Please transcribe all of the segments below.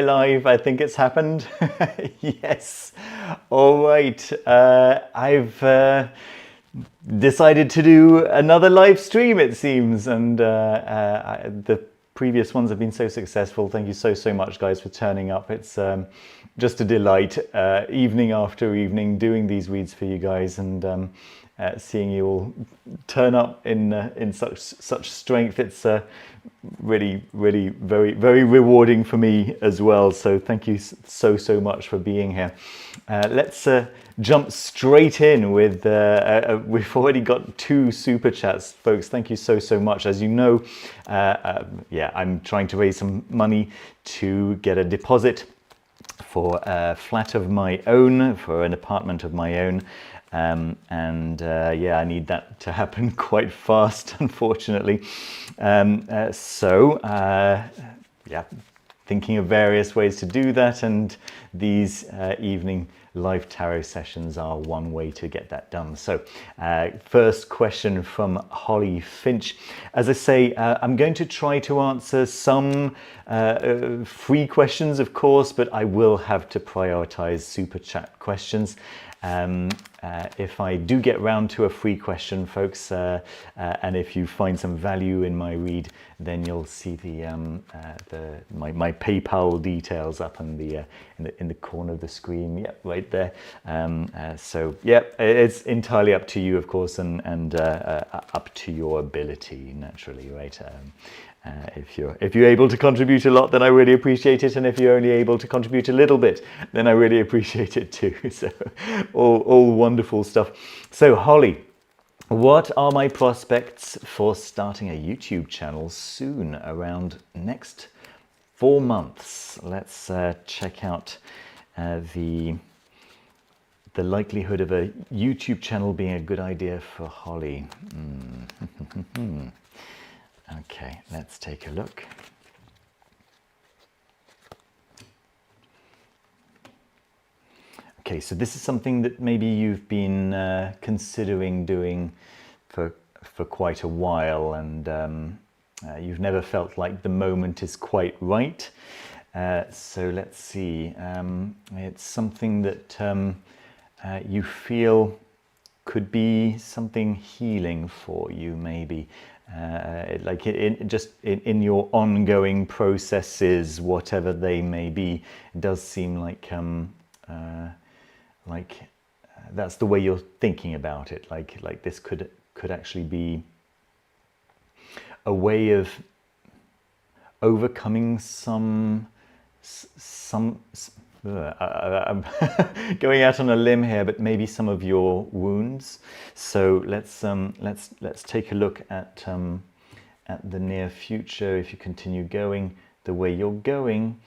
Live, I think it's happened. Yes. All right. I've decided to do another live stream, it seems, and the previous ones have been so successful. Thank you so much, guys, for turning up. It's just a delight, evening after evening, doing these reads for you guys, and seeing you all turn up in such strength. It's really very rewarding for me as well. So thank you so much for being here. Let's jump straight in with we've already got 2 super chats, folks. Thank you so much. As you know, yeah, I'm trying to raise some money to get a deposit for a flat of my own, for an apartment of my own. Yeah, I need that to happen quite fast, unfortunately. Yeah, thinking of various ways to do that, and these evening live tarot sessions are one way to get that done. So first question from Holly Finch. As I say, I'm going to try to answer some free questions, of course, but I will have to prioritize super chat questions. If I do get round to a free question, folks, and if you find some value in my read, then you'll see my PayPal details up in the corner of the screen. Yep, right there. So yeah, it's entirely up to you, of course, and up to your ability, naturally, right? If you're able to contribute a lot, then I really appreciate it, and if you're only able to contribute a little bit, then I really appreciate it too. So all wonderful stuff. So Holly, what are my prospects for starting a YouTube channel soon, around next 4 months? Let's check out the likelihood of a YouTube channel being a good idea for Holly. Okay, let's take a look. Okay, so this is something that maybe you've been considering doing for quite a while, and you've never felt like the moment is quite right. So let's see. It's something that you feel could be something healing for you, maybe. Like in your ongoing processes, whatever they may be, it does seem like that's the way you're thinking about it. Like this could actually be a way of overcoming some I'm going out on a limb here, but maybe some of your wounds. So let's take a look at the near future. If you continue going the way you're going,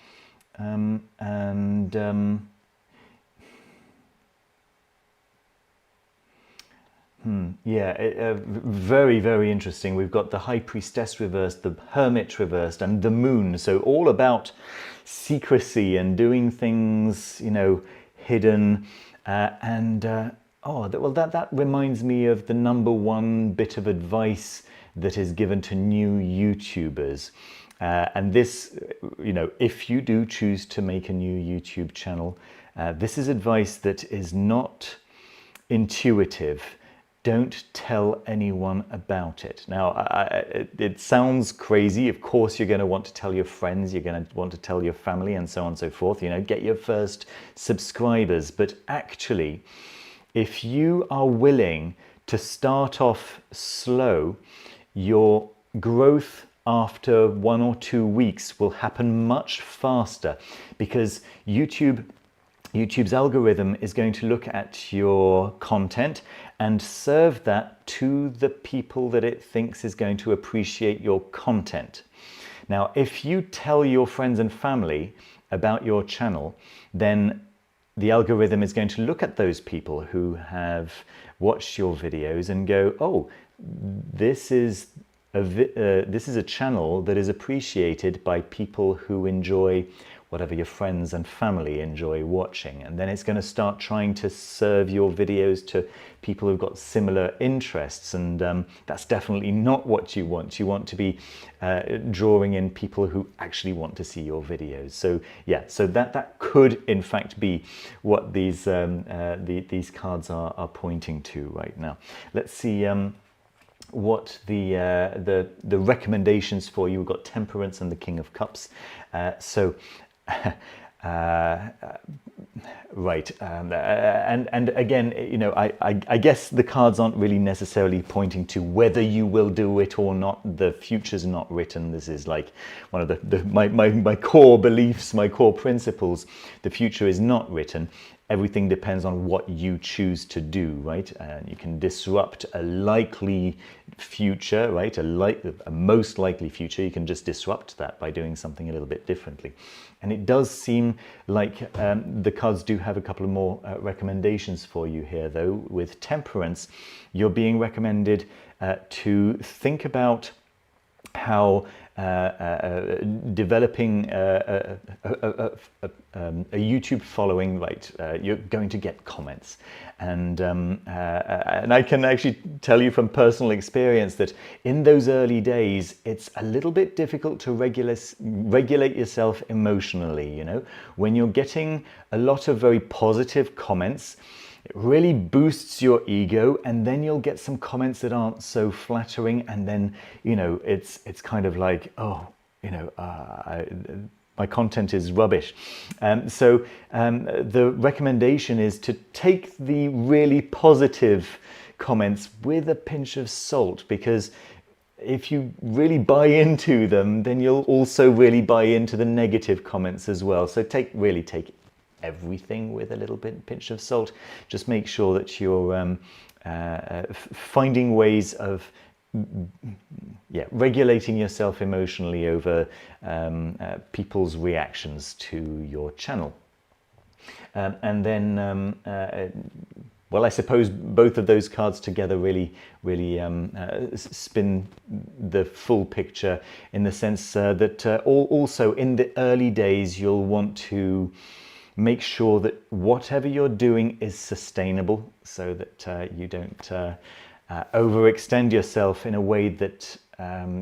yeah, very interesting. We've got the High Priestess reversed, the Hermit reversed, and the Moon. So all about secrecy and doing things, you know, hidden. Well, that reminds me of the #1 bit of advice that is given to new YouTubers. And this, you know, if you do choose to make a new YouTube channel, this is advice that is not intuitive. Don't tell anyone about it. Now, it sounds crazy. Of course, you're going to want to tell your friends, you're going to want to tell your family, and so on and so forth. You know, get your first subscribers. But actually, if you are willing to start off slow, your growth after 1 or 2 weeks will happen much faster, because YouTube's algorithm is going to look at your content and serve that to the people that it thinks is going to appreciate your content. Now, if you tell your friends and family about your channel, then the algorithm is going to look at those people who have watched your videos and go, oh, this is a channel that is appreciated by people who enjoy whatever your friends and family enjoy watching. And then it's going to start trying to serve your videos to people who've got similar interests. And that's definitely not what you want. You want to be drawing in people who actually want to see your videos. So yeah, so that could in fact be what these cards are pointing to right now. Let's see what the recommendations for you. We've got Temperance and the King of Cups. Right, and again, you know, I guess the cards aren't really necessarily pointing to whether you will do it or not. The future's not written. This is like one of my core beliefs, my core principles. The future is not written. Everything depends on what you choose to do, right? And you can disrupt a likely future, right? A most likely future. You can just disrupt that by doing something a little bit differently. And it does seem like the cards do have a couple of more recommendations for you here, though. With Temperance, you're being recommended to think about how developing a YouTube following, right? You're going to get comments, and I can actually tell you from personal experience that in those early days, it's a little bit difficult to regulate yourself emotionally. You know, when you're getting a lot of very positive comments, it really boosts your ego, and then you'll get some comments that aren't so flattering, and then, you know, it's kind of like, oh, you know, my content is rubbish. So the recommendation is to take the really positive comments with a pinch of salt, because if you really buy into them, then you'll also really buy into the negative comments as well. So take everything with a little bit pinch of salt. Just make sure that you're finding ways of regulating yourself emotionally over people's reactions to your channel. And then well, I suppose both of those cards together really spin the full picture, in the sense that also in the early days you'll want to make sure that whatever you're doing is sustainable, so that you don't overextend yourself in a way that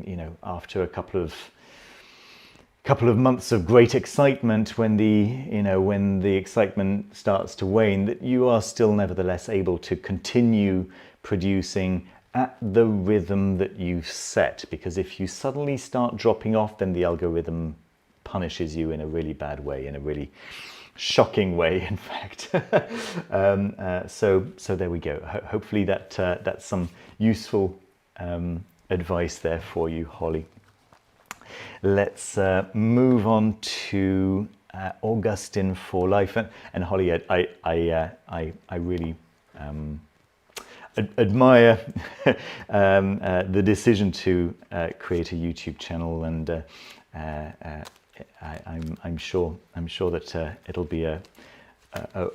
you know, after a couple of months of great excitement, when the excitement starts to wane, that you are still nevertheless able to continue producing at the rhythm that you've set. Because if you suddenly start dropping off, then the algorithm punishes you in a really bad way, in a really shocking way, in fact. So there we go. Hopefully that's some useful advice there for you, Holly. Let's move on to Augustine for life. And Holly, I really admire the decision to create a YouTube channel, and I'm sure that it'll be a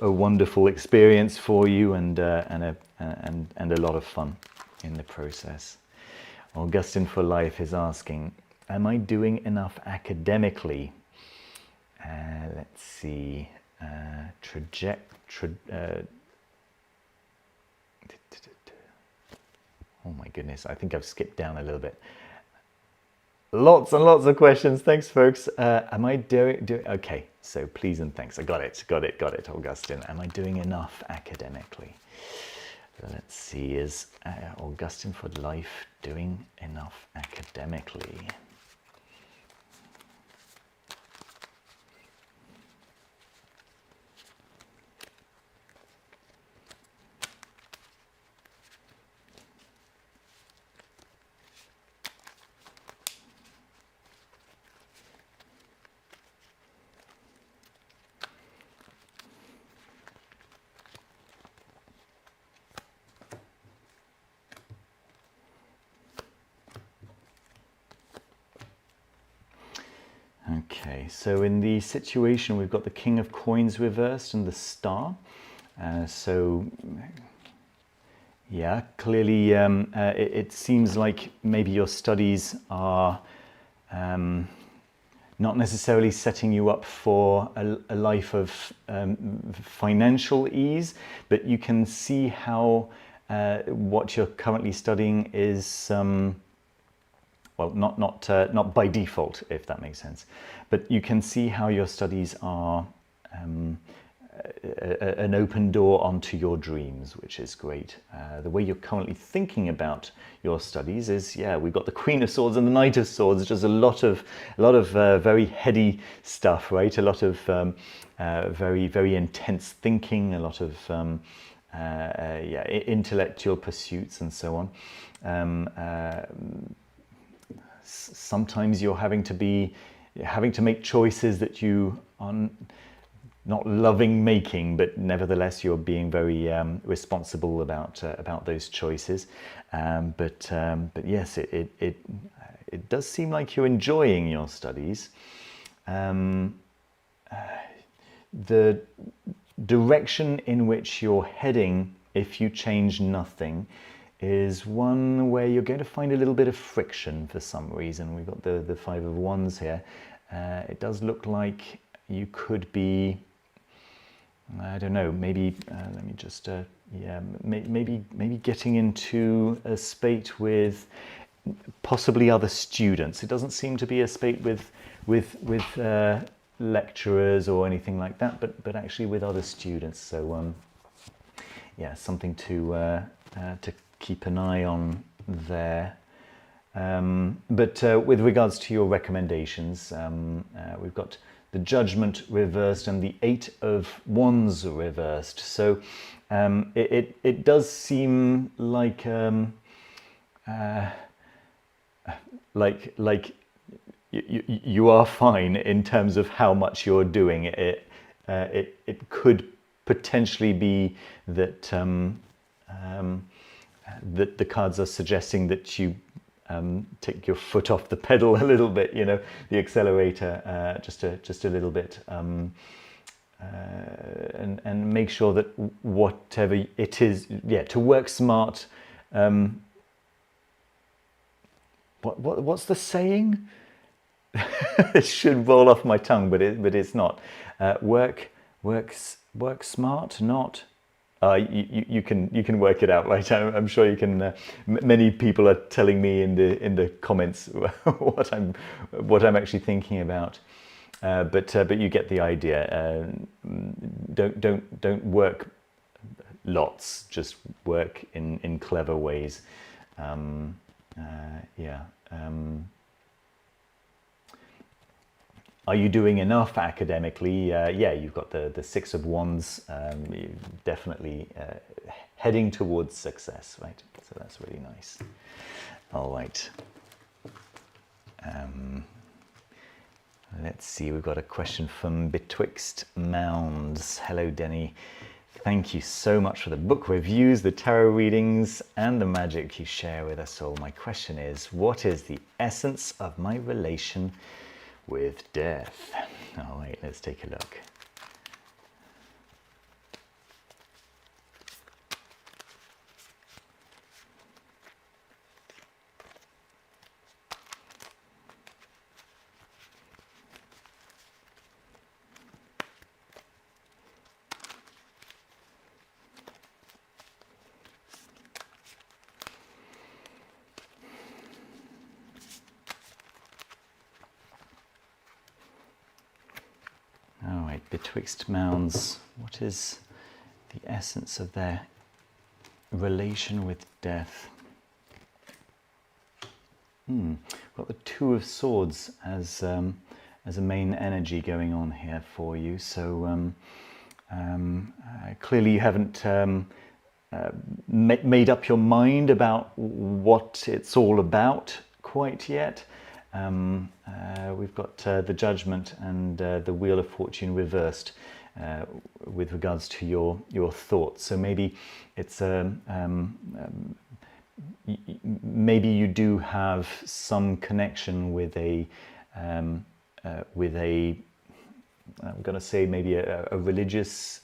wonderful experience for you, and a lot of fun in the process. Augustine for life is asking, am I doing enough academically? Let's see. Oh my goodness, I think I've skipped down a little bit. Lots and lots of questions. Thanks, folks. Am I doing? Okay, so please and thanks. I got it, Augustine. Am I doing enough academically? Let's see, is Augustine for life doing enough academically? Okay, so in the situation we've got the King of Coins reversed and the Star. So yeah, clearly it seems like maybe your studies are not necessarily setting you up for a life of financial ease, but you can see how what you're currently studying is well, not by default, if that makes sense, but you can see how your studies are an open door onto your dreams, which is great. The way you're currently thinking about your studies is, yeah, we've got the Queen of Swords and the Knight of Swords, just a lot of very heady stuff, right? A lot of very intense thinking, a lot of yeah, intellectual pursuits and so on. Sometimes you're having to make choices that you are not loving making, but nevertheless you're being very responsible about those choices. But yes, it does seem like you're enjoying your studies. The direction in which you're heading, if you change nothing, is one where you're going to find a little bit of friction for some reason. We've got the Five of Wands here. It does look like you could be, I don't know, maybe let me just yeah, maybe getting into a spate with possibly other students. It doesn't seem to be a spate with lecturers or anything like that, but actually with other students. So yeah, something to keep an eye on there. But with regards to your recommendations, we've got the Judgment reversed and the Eight of Wands reversed. So it does seem like you are fine in terms of how much you're doing. It could potentially be that that the cards are suggesting that you take your foot off the pedal a little bit, you know, the accelerator just a little bit, and make sure that whatever it is, yeah, to work smart. What's the saying? It should roll off my tongue, but it's not. Work smart, not. You can work it out, right? I'm sure you can. Many people are telling me in the comments what I'm actually thinking about. But you get the idea. Don't work lots. Just work in clever ways. Yeah. Are you doing enough academically? Yeah, you've got the Six of Wands. You're definitely heading towards success, right? So that's really nice. All right. Let's see, we've got a question from Betwixt Mounds. Hello, Denny. Thank you so much for the book reviews, the tarot readings, and the magic you share with us all. My question is, what is the essence of my relation with death? All right, let's take a look. Betwixt Mounds, what is the essence of their relation with death? Got the Two of Swords as a main energy going on here for you. So clearly you haven't made up your mind about what it's all about quite yet. We've got the Judgment and the Wheel of Fortune reversed with regards to your thoughts. So maybe it's maybe you do have some connection with I'm going to say maybe a religious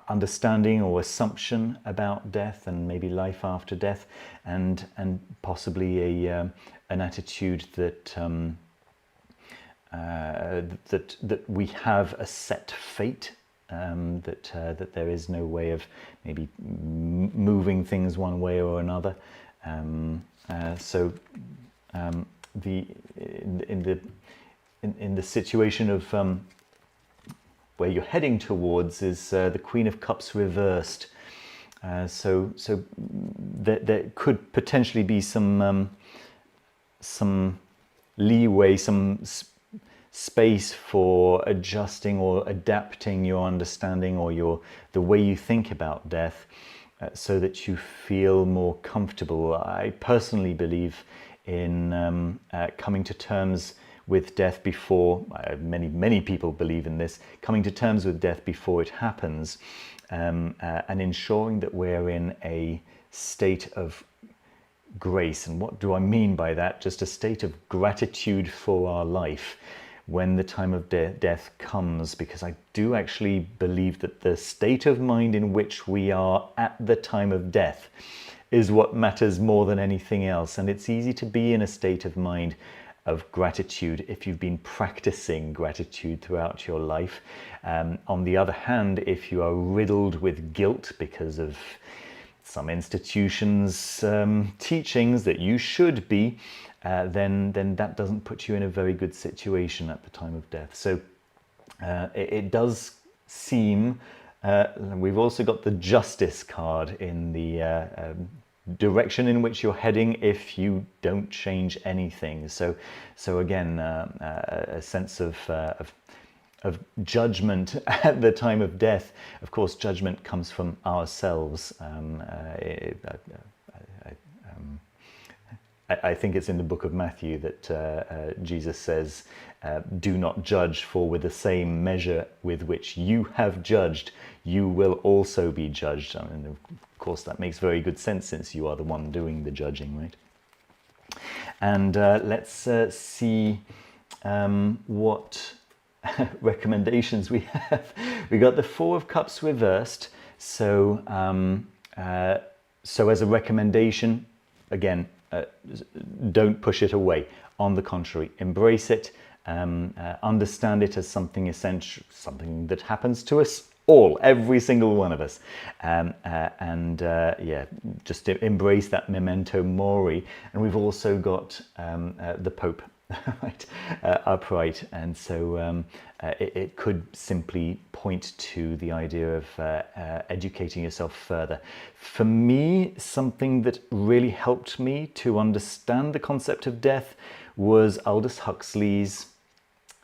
understanding or assumption about death and maybe life after death, and possibly an attitude that that we have a set fate, that there is no way of maybe moving things one way or another. In the situation of where you're heading towards is the Queen of Cups reversed. So there could potentially be some leeway, some space for adjusting or adapting your understanding or the way you think about death, so that you feel more comfortable. I personally believe in coming to terms with death before, many people believe in this, coming to terms with death before it happens, and ensuring that we're in a state of grace. And what do I mean by that? Just a state of gratitude for our life when the time of death comes, because I do actually believe that the state of mind in which we are at the time of death is what matters more than anything else. And it's easy to be in a state of mind of gratitude if you've been practicing gratitude throughout your life. On the other hand, if you are riddled with guilt because of some institutions' teachings that you should be, then that doesn't put you in a very good situation at the time of death. So it does seem, we've also got the Justice card in the direction in which you're heading if you don't change anything. So again, a sense of judgment at the time of death. Of course, judgment comes from ourselves. I think it's in the book of Matthew that Jesus says, do not judge, for with the same measure with which you have judged, you will also be judged. I mean, of course, that makes very good sense since you are the one doing the judging, right? And let's see what recommendations we have. We got the Four of Cups reversed. So, so as a recommendation, again, don't push it away. On the contrary, embrace it, understand it as something essential, something that happens to us all, every single one of us, yeah, just embrace that memento mori. And we've also got the Pope, right, upright, and so it could simply point to the idea of educating yourself further. For me, something that really helped me to understand the concept of death was Aldous Huxley's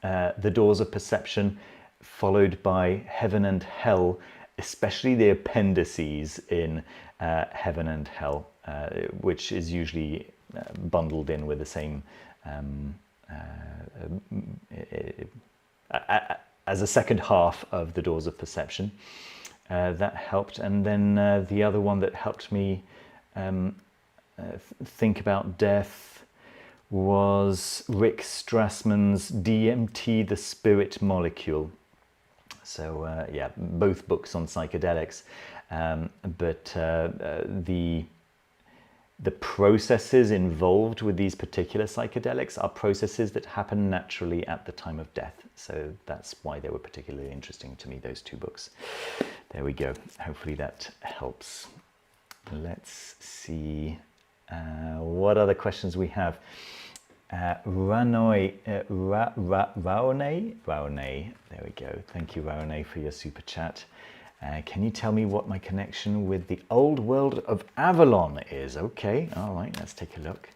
The Doors of Perception, followed by Heaven and Hell, especially the appendices in Heaven and Hell, which is usually bundled in with the same as a second half of The Doors of Perception. That helped. And then the other one that helped me think about death was Rick Strassman's DMT, the Spirit Molecule. So yeah, both books on psychedelics, but the processes involved with these particular psychedelics are processes that happen naturally at the time of death. So that's why they were particularly interesting to me, those two books. There we go. Hopefully that helps. Let's see what other questions we have. Raonay, there we go. Thank you, Raonay, for your super chat. Can you tell me what my connection with the old world of Avalon is? Okay, all right, let's take a look.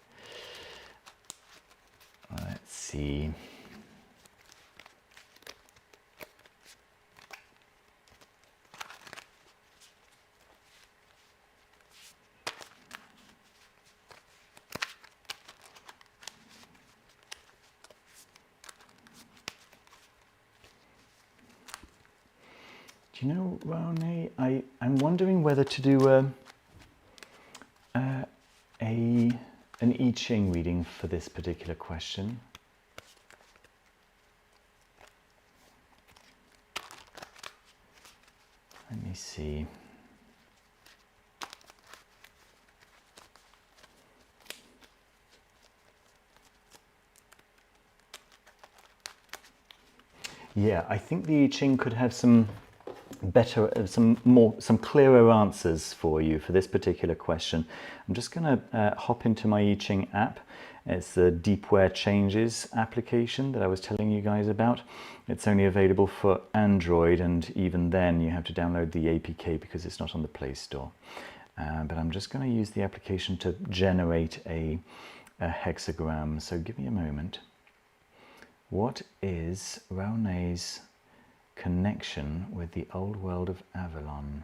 Let's see. Do you know, Raonay, I'm wondering whether to do an I Ching reading for this particular question. Let me see. Yeah, I think the I Ching could have some better, some clearer answers for you for this particular question. I'm just going to hop into my I Ching app. It's the Deepware Changes application that I was telling you guys about. It's only available for Android, and even then you have to download the APK because it's not on the Play Store. But I'm just going to use the application to generate a hexagram. So give me a moment. What is Raoné's connection with the old world of Avalon?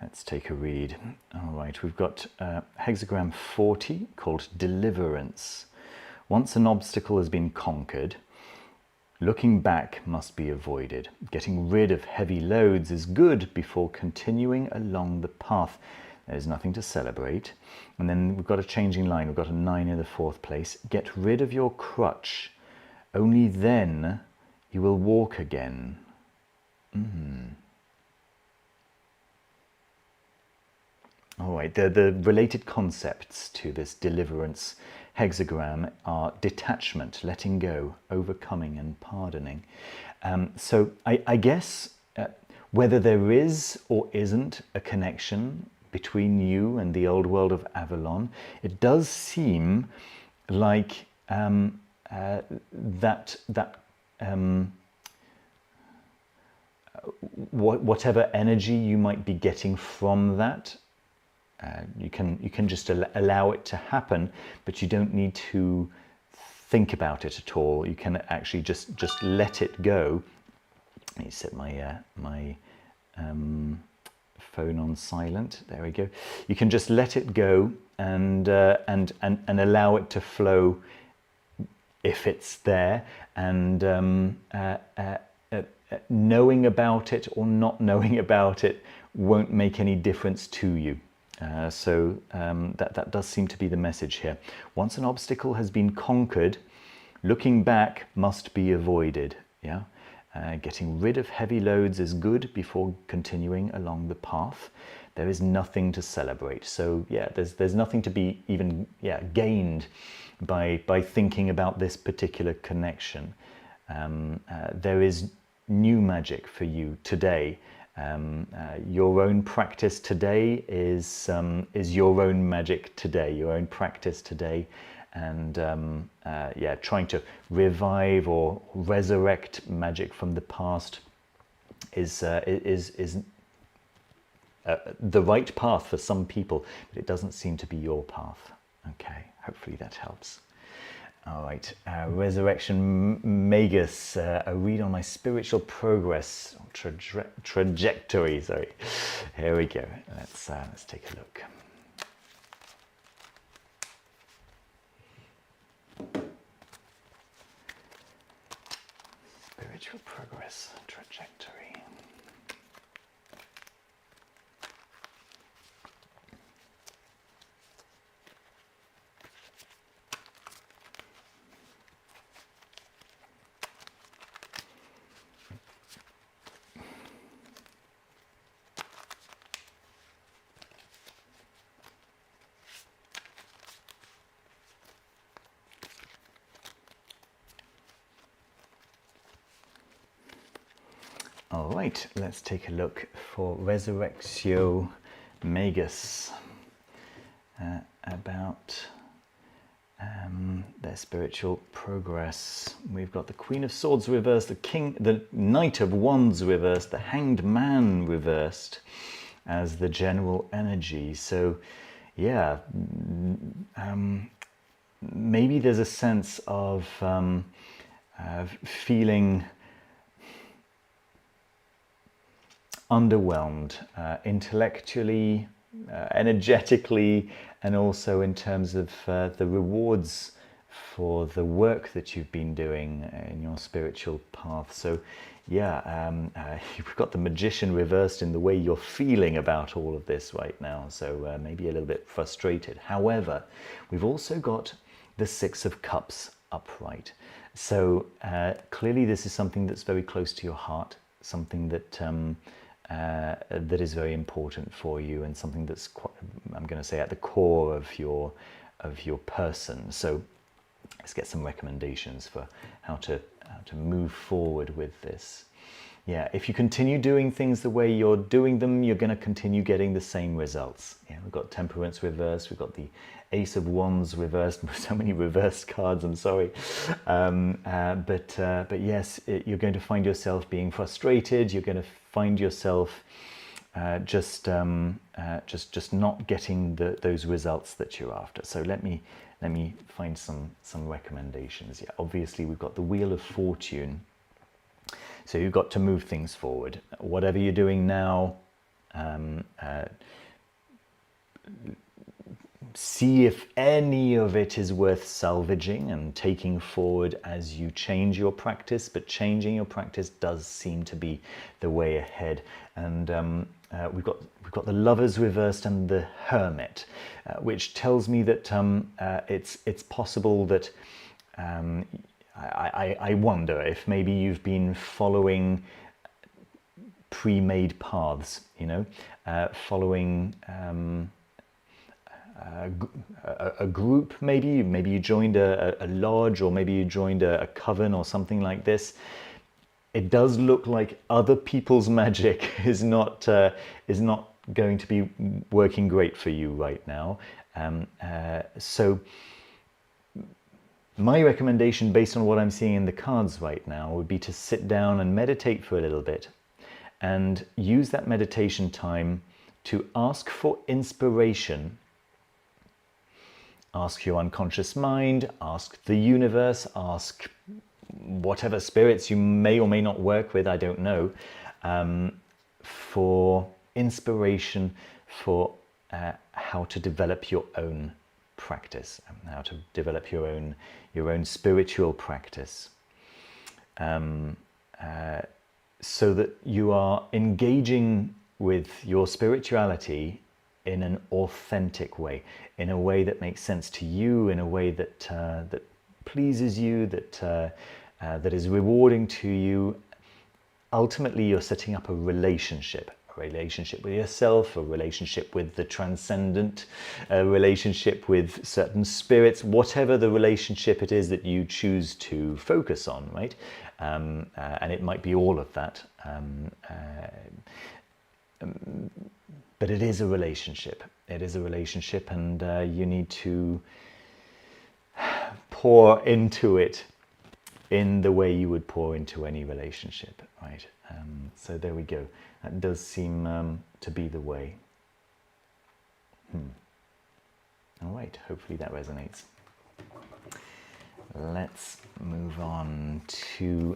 Let's take a read. All right, we've got hexagram 40 called Deliverance. Once an obstacle has been conquered, looking back must be avoided. Getting rid of heavy loads is good before continuing along the path. There's nothing to celebrate. And then we've got a changing line. We've got a 9 in the 4th place. Get rid of your crutch. Only then you will walk again. All right, the related concepts to this deliverance hexagram are detachment, letting go, overcoming, and pardoning. So I guess whether there is or isn't a connection between you and the old world of Avalon, it does seem like whatever energy you might be getting from that, you can just allow it to happen, but you don't need to think about it at all. You can actually just let it go. Let me set my my phone on silent. There we go. You can just let it go and allow it to flow if it's there, and knowing about it or not knowing about it won't make any difference to you. So that does seem to be the message here. Once an obstacle has been conquered, looking back must be avoided. Yeah, getting rid of heavy loads is good before continuing along the path. There is nothing to celebrate. So yeah, there's nothing to be even gained by thinking about this particular connection. There is new magic for you today. Your own practice today is your own magic today, your own practice today, and trying to revive or resurrect magic from the past is the right path for some people, but it doesn't seem to be your path. Okay, hopefully that helps. All right, Resurrection Magus, a read on my spiritual progress, trajectory, sorry. Here we go, let's take a look. Spiritual progress, trajectory. All right, let's take a look for Resurrectio Magus about their spiritual progress. We've got the Queen of Swords reversed, the Knight of Wands reversed, the Hanged Man reversed as the general energy. So, yeah, maybe there's a sense of feeling underwhelmed intellectually, energetically, and also in terms of the rewards for the work that you've been doing in your spiritual path. So yeah, you've got the Magician reversed in the way you're feeling about all of this right now. So maybe a little bit frustrated. However, we've also got the Six of Cups upright. So clearly this is something that's very close to your heart, something that that is very important for you, and something that's quite, I'm going to say, at the core of your person. So let's get some recommendations for how to move forward with this. Yeah, if you continue doing things the way you're doing them, you're going to continue getting the same results. Yeah, we've got Temperance reversed, we've got the Ace of Wands reversed. So many reversed cards, I'm sorry. But yes, you're going to find yourself being frustrated. You're going to find yourself just not getting those results that you're after. So let me find some recommendations. Yeah, obviously we've got the Wheel of Fortune. So you've got to move things forward. Whatever you're doing now, see if any of it is worth salvaging and taking forward as you change your practice. But changing your practice does seem to be the way ahead. And we've got the Lovers reversed and the Hermit, which tells me that it's possible that I wonder if maybe you've been following pre-made paths, you know, following a group. Maybe you joined a lodge, or maybe you joined a coven or something like this. It does look like other people's magic is not going to be working great for you right now. So my recommendation, based on what I'm seeing in the cards right now, would be to sit down and meditate for a little bit, and use that meditation time to ask for inspiration. Ask your unconscious mind, ask the universe, ask whatever spirits you may or may not work with, I don't know, for inspiration for how to develop your own practice, how to develop your own spiritual practice, so that you are engaging with your spirituality in an authentic way, in a way that makes sense to you, in a way that that pleases you, that is rewarding to you. Ultimately, you're setting up a relationship with yourself, a relationship with the transcendent, a relationship with certain spirits, whatever the relationship it is that you choose to focus on, right? And it might be all of that. But it is a relationship. It is a relationship, and you need to pour into it in the way you would pour into any relationship, right? So there we go. That does seem to be the way. All right, hopefully that resonates. Let's move on to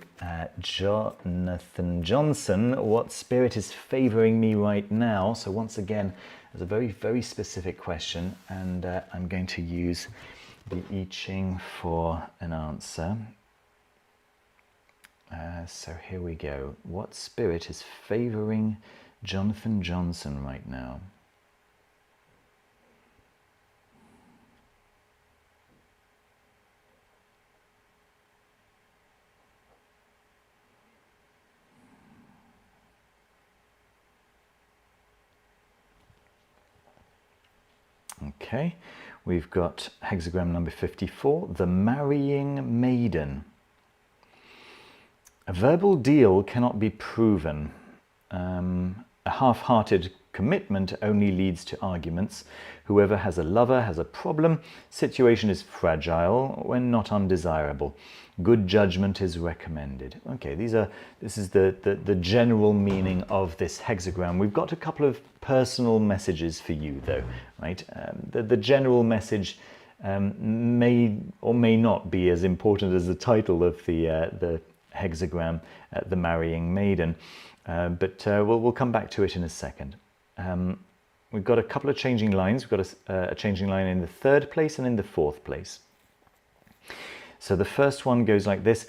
Jonathan Johnson. What spirit is favoring me right now? So once again, it's a very, very specific question, and I'm going to use the I Ching for an answer. So here we go. What spirit is favoring Jonathan Johnson right now? Okay, we've got hexagram number 54, the Marrying Maiden. A verbal deal cannot be proven. A half-hearted commitment only leads to arguments. Whoever has a lover has a problem. Situation is fragile when not undesirable. Good judgment is recommended. Okay, this is the general meaning of this hexagram. We've got a couple of personal messages for you, though, right? The general message may or may not be as important as the title of the hexagram, the Marrying Maiden, but we'll come back to it in a second. We've got a couple of changing lines. We've got a changing line in the 3rd place and in the 4th place. So the first one goes like this: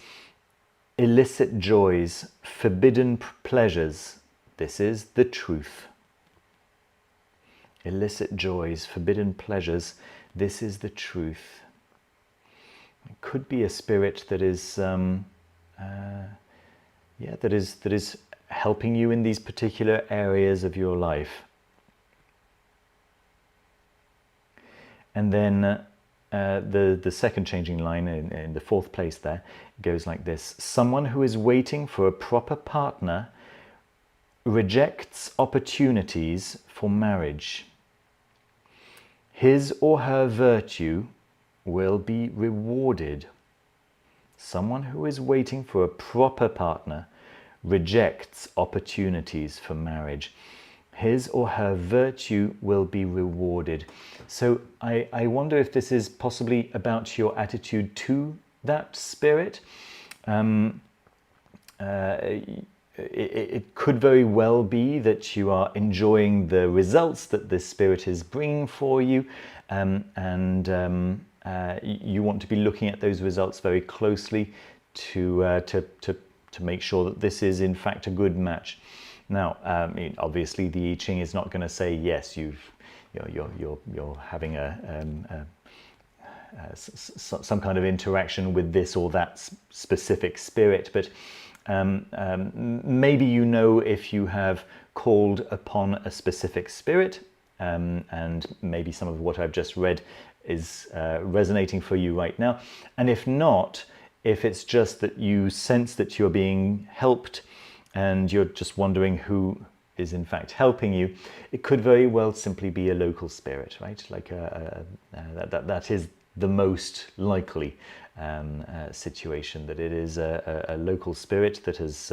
illicit joys, forbidden pleasures, this is the truth. Illicit joys, forbidden pleasures, this is the truth. It could be a spirit that is, that is helping you in these particular areas of your life. And then the second changing line in the fourth place there goes like this: someone who is waiting for a proper partner rejects opportunities for marriage. His or her virtue will be rewarded. Someone who is waiting for a proper partner rejects opportunities for marriage. His or her virtue will be rewarded. So I wonder if this is possibly about your attitude to that spirit. It could very well be that you are enjoying the results that this spirit is bringing for you, and you want to be looking at those results very closely to make sure that this is in fact a good match. Now, obviously, the I Ching is not going to say yes. You're having some kind of interaction with this or that specific spirit, but maybe you know if you have called upon a specific spirit, and maybe some of what I've just read is resonating for you right now. And if not, if it's just that you sense that you're being helped and you're just wondering who is in fact helping you, it could very well simply be a local spirit, right? Like that is the most likely situation, that it is a local spirit that has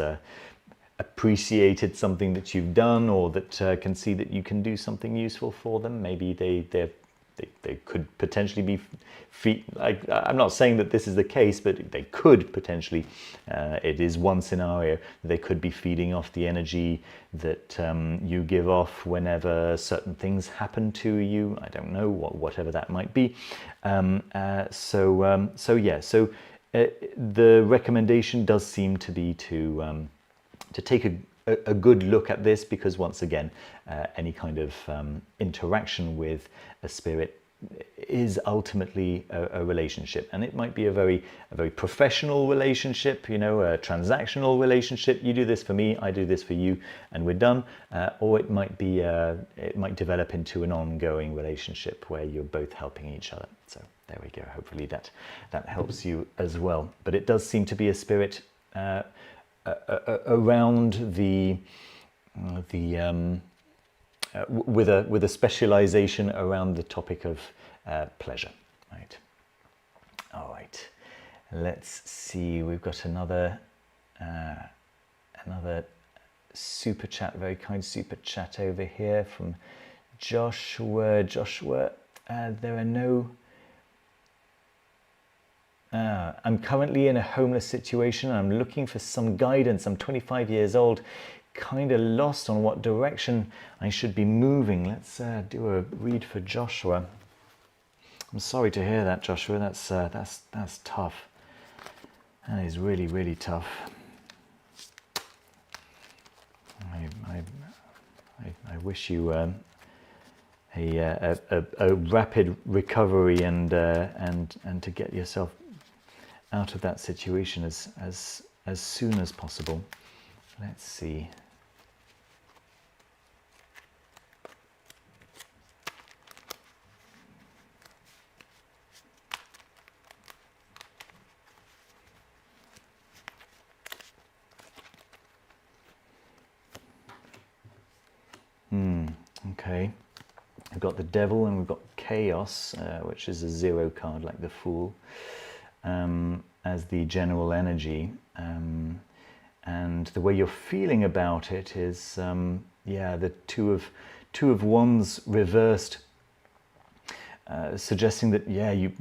appreciated something that you've done, or that can see that you can do something useful for them. Maybe they could potentially be I'm not saying that this is the case, but they could potentially, it is one scenario, they could be feeding off the energy that you give off whenever certain things happen to you. I don't know, whatever that might be. The recommendation does seem to be to take a good look at this, because once again, any kind of interaction with a spirit is ultimately a relationship, and it might be a very professional relationship, a transactional relationship. You do this for me, I do this for you, and we're done. Or it might be it might develop into an ongoing relationship where you're both helping each other. So there we go. Hopefully that helps you as well. But it does seem to be a spirit around with a specialization around the topic of pleasure, right? All right, let's see. We've got another super chat, very kind super chat over here from Joshua. There are no. I'm currently in a homeless situation. I'm looking for some guidance. I'm 25 years old, kind of lost on what direction I should be moving. Let's do a read for Joshua. I'm sorry to hear that, Joshua. That's tough. That is really, really tough. I wish you a rapid recovery and to get yourself out of that situation as soon as possible. Let's see. Okay. We've got the devil and we've got chaos, which is a 0 card, like the fool, as the general energy. And the way you're feeling about it is, the two of wands reversed, suggesting that, you,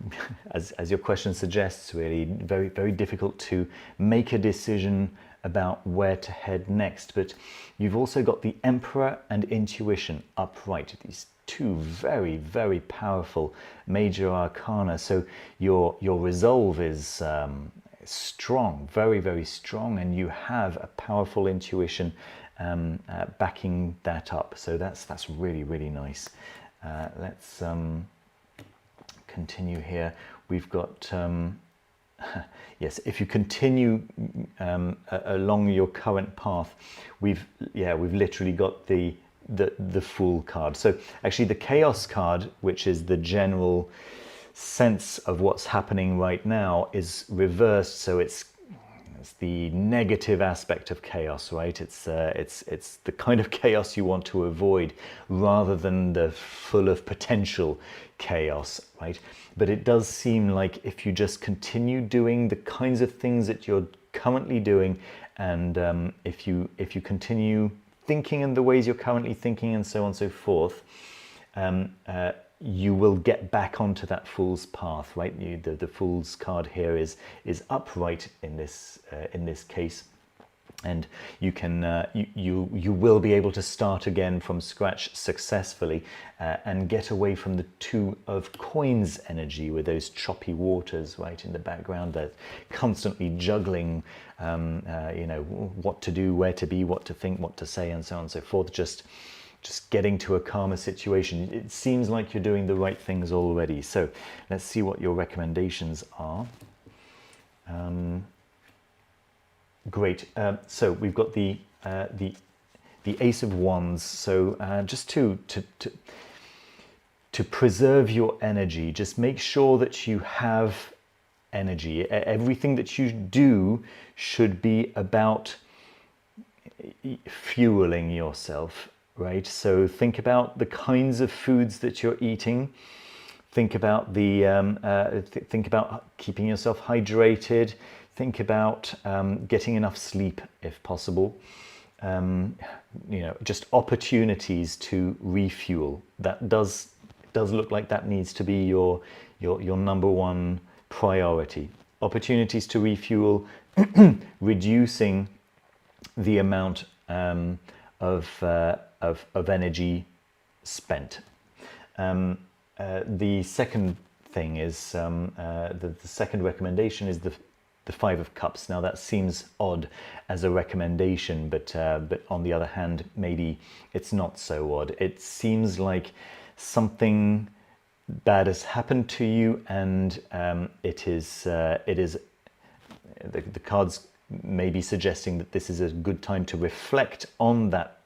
as your question suggests, really very, very difficult to make a decision about where to head next. But you've also got the Emperor and intuition upright, these two very, very powerful major arcana. So your resolve is strong, very, very strong, and you have a powerful intuition backing that up. So that's really, really nice. Let's continue here. We've got yes, if you continue along your current path, we've literally got the Fool card. So actually the Chaos card, which is the general sense of what's happening right now, is reversed. So it's the negative aspect of chaos, right? It's the kind of chaos you want to avoid, rather than the full of potential chaos, right? But it does seem like if you just continue doing the kinds of things that you're currently doing, and if you continue thinking in the ways you're currently thinking, and so on and so forth, you will get back onto that Fool's path, right? The Fool's card here is upright in this case, and you can you will be able to start again from scratch successfully, and get away from the Two of Coins energy with those choppy waters right in the background. They're constantly juggling, you know, what to do, where to be, what to think, what to say, and so on and so forth. Just getting to a calmer situation. It seems like you're doing the right things already. So let's see what your recommendations are. Great. So we've got the Ace of Wands. So just to preserve your energy, just make sure that you have energy. Everything that you do should be about fueling yourself. Right, so think about the kinds of foods that you're eating. Think about think about keeping yourself hydrated. Think about getting enough sleep if possible. You know, just opportunities to refuel. That does look like that needs to be your number one priority. Opportunities to refuel, reducing the amount of energy spent. The second thing is the second recommendation is the Five of Cups. Now that seems odd as a recommendation, but on the other hand, maybe it's not so odd. It seems like something bad has happened to you, and it is the cards may be suggesting that this is a good time to reflect on that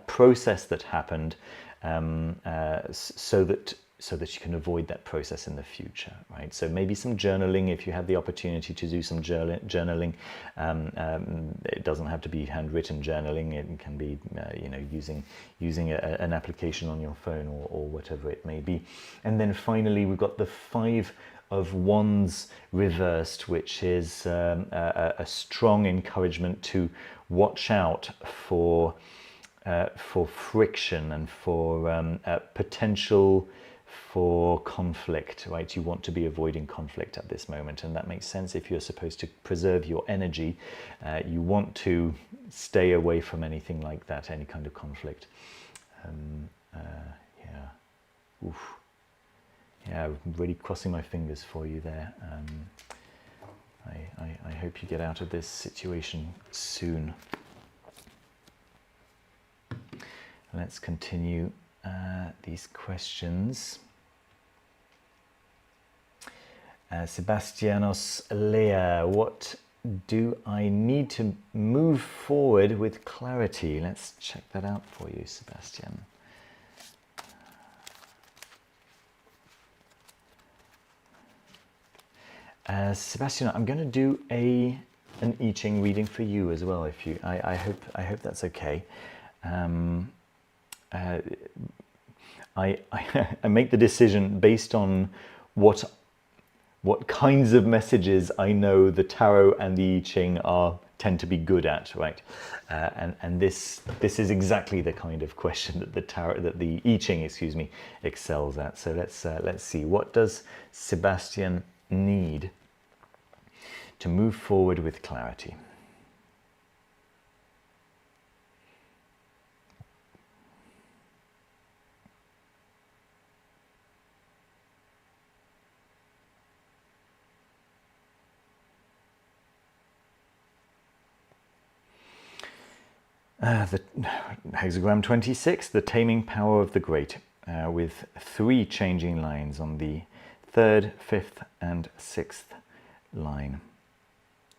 process that happened, so that you can avoid that process in the future, right? So maybe some journaling, if you have the opportunity to do some journaling. It doesn't have to be handwritten journaling. It can be you know, using an application on your phone, or whatever it may be. And then finally we've got the Five of Wands reversed, which is a strong encouragement to watch out for friction and for potential for conflict, right? You want to be avoiding conflict at this moment, and that makes sense. If you're supposed to preserve your energy, you want to stay away from anything like that, any kind of conflict. Yeah. Oof. Yeah, I'm really crossing my fingers for you there. I hope you get out of this situation soon. Let's continue these questions. Sebastianos Lea, what do I need to move forward with clarity? Let's check that out for you, Sebastian. Sebastian, I'm going to do an I Ching reading for you as well. If you, I hope that's okay. I make the decision based on what kinds of messages I know the tarot and the I Ching tend to be good at, right? And this is exactly the kind of question that the I Ching, excuse me, excels at. So let's see, what does Sebastian need to move forward with clarity? The hexagram 26, the taming power of the great, with 3 changing lines on the 3rd, 5th and 6th line.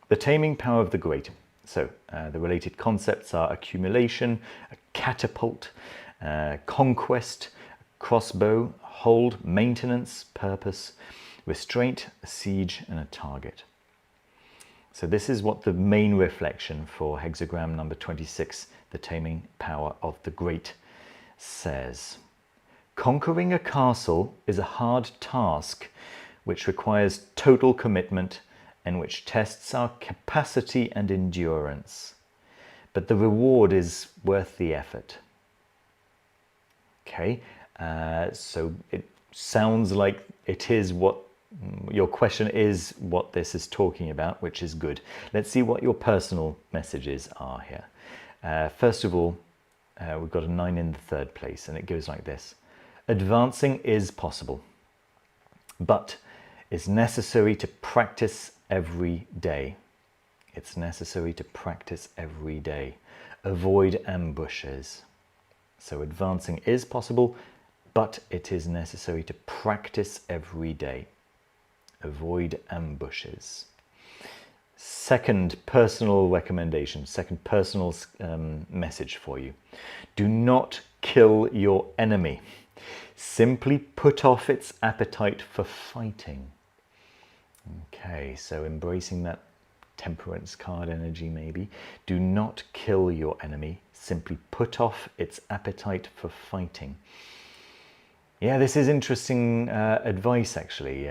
The taming power of the great. So the related concepts are accumulation, a catapult, conquest, crossbow, hold, maintenance, purpose, restraint, a siege and a target. So this is what the main reflection for hexagram number 26, the taming power of the great, says. Conquering a castle is a hard task which requires total commitment and which tests our capacity and endurance. But the reward is worth the effort. Okay, so it sounds like it is what your question is, what this is talking about, which is good. Let's see what your personal messages are here. First of all, we've got a 9 in the 3rd place, and it goes like this. Advancing is possible, but it's necessary to practice every day. It's necessary to practice every day. Avoid ambushes. So advancing is possible, but it is necessary to practice every day. Avoid ambushes. Second personal recommendation, second personal message for you. Do not kill your enemy. Simply put off its appetite for fighting. Okay, so embracing that temperance card energy maybe. Do not kill your enemy. Simply put off its appetite for fighting. Yeah, this is interesting advice actually.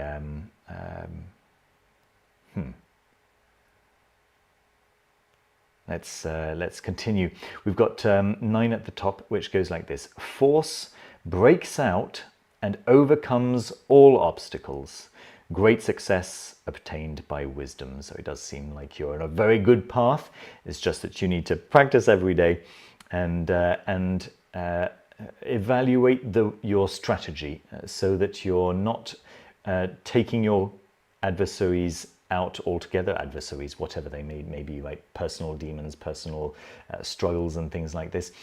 Let's continue. We've got 9 at the top, which goes like this. Force breaks out and overcomes all obstacles. Great success obtained by wisdom. So it does seem like you're on a very good path. It's just that you need to practice every day and evaluate your strategy so that you're not taking your adversaries out altogether, adversaries, whatever they may be, right? Personal demons, personal struggles and things like this,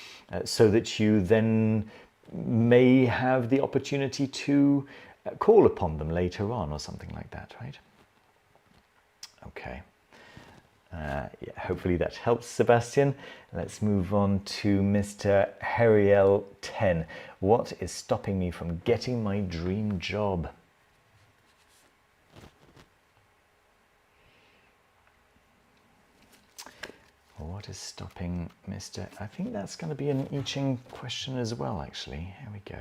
so that you then may have the opportunity to call upon them later on or something like that, right? Okay. Yeah, hopefully that helps, Sebastian. Let's move on to Mr. Heriel 10. What is stopping me from getting my dream job? What is stopping Mr. I think that's going to be an I Ching question as well, actually. Here we go.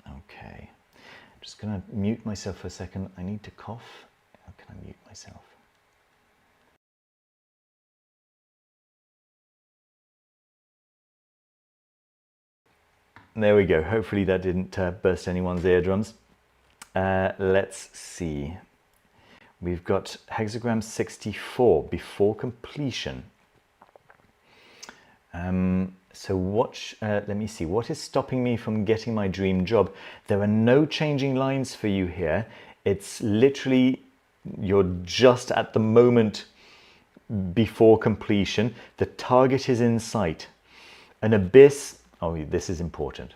Okay, I'm just going to mute myself for a second. I need to cough. How can I mute myself? There we go. Hopefully that didn't burst anyone's eardrums. Let's see. We've got hexagram 64, before completion. So let me see, what is stopping me from getting my dream job? There are no changing lines for you here. It's literally, you're just at the moment before completion. The target is in sight. An abyss, oh, this is important.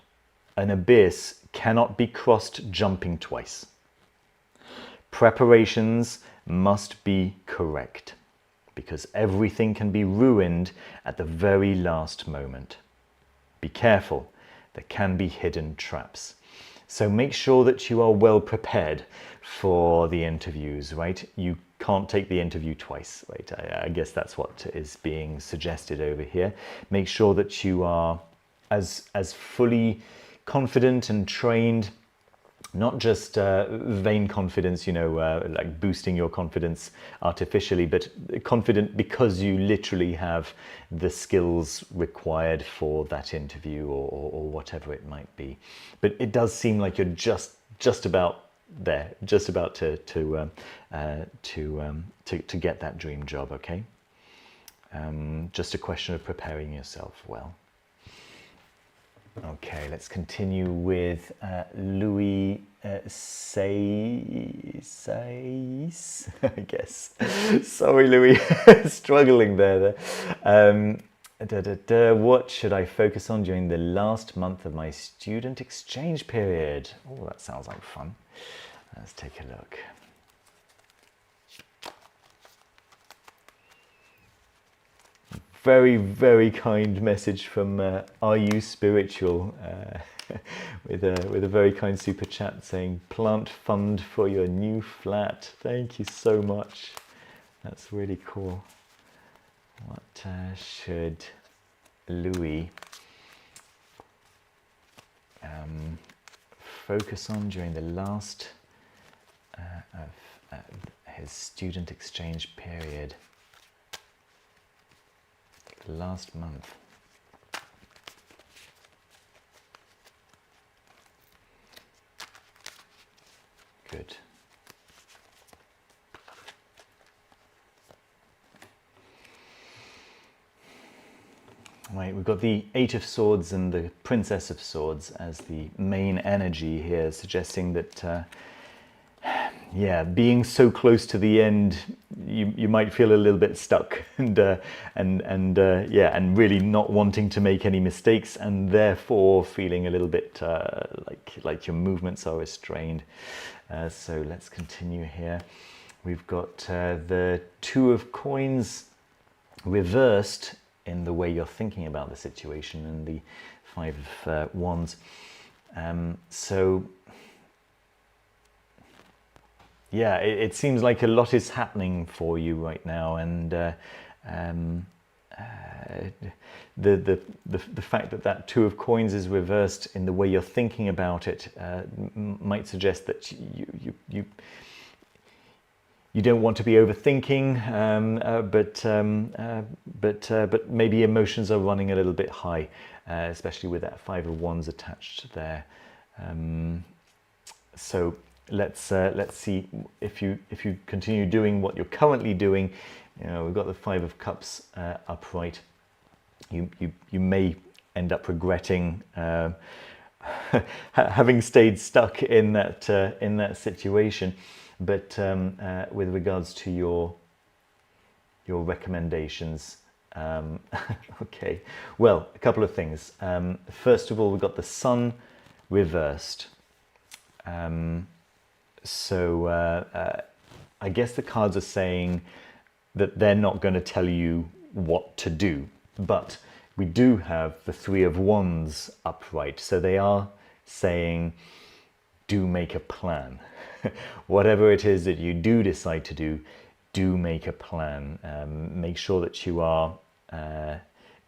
An abyss cannot be crossed jumping twice. Preparations must be correct, because everything can be ruined at the very last moment. Be careful, there can be hidden traps. So make sure that you are well prepared for the interviews, right? You can't take the interview twice, right? I guess that's what is being suggested over here. Make sure that you are as fully confident and trained, not just vain confidence, you know, like boosting your confidence artificially, but confident because you literally have the skills required for that interview or whatever it might be. But it does seem like you're just about there, just about to get that dream job. Okay, just a question of preparing yourself well. Okay, let's continue with Louis Says, I guess. Sorry, Louis, struggling there. What should I focus on during the last month of my student exchange period? Oh, that sounds like fun. Let's take a look. Very, very kind message from Are You Spiritual? With a very kind super chat saying, plant fund for your new flat. Thank you so much. That's really cool. What should Louis focus on during the last of his student exchange period? Last month. Good. Right, we've got the Eight of Swords and the Princess of Swords as the main energy here, suggesting that yeah, being so close to the end, you might feel a little bit stuck, and really not wanting to make any mistakes, and therefore feeling a little bit like your movements are restrained. So let's continue here. We've got the Two of Coins reversed in the way you're thinking about the situation, and the Five of Wands. So yeah, it seems like a lot is happening for you right now, and the fact that that Two of Coins is reversed in the way you're thinking about it might suggest that you don't want to be overthinking, but maybe emotions are running a little bit high, especially with that Five of Wands attached there. So let's see if you continue doing what you're currently doing. You know, we've got the Five of Cups upright. You may end up regretting having stayed stuck in that situation. But with regards to your recommendations, okay, well, a couple of things. First of all, we've got the Sun reversed. So I guess the cards are saying that they're not going to tell you what to do, but we do have the Three of Wands upright, so they are saying do make a plan. Whatever it is that you do decide to do, do make a plan. Make sure that you are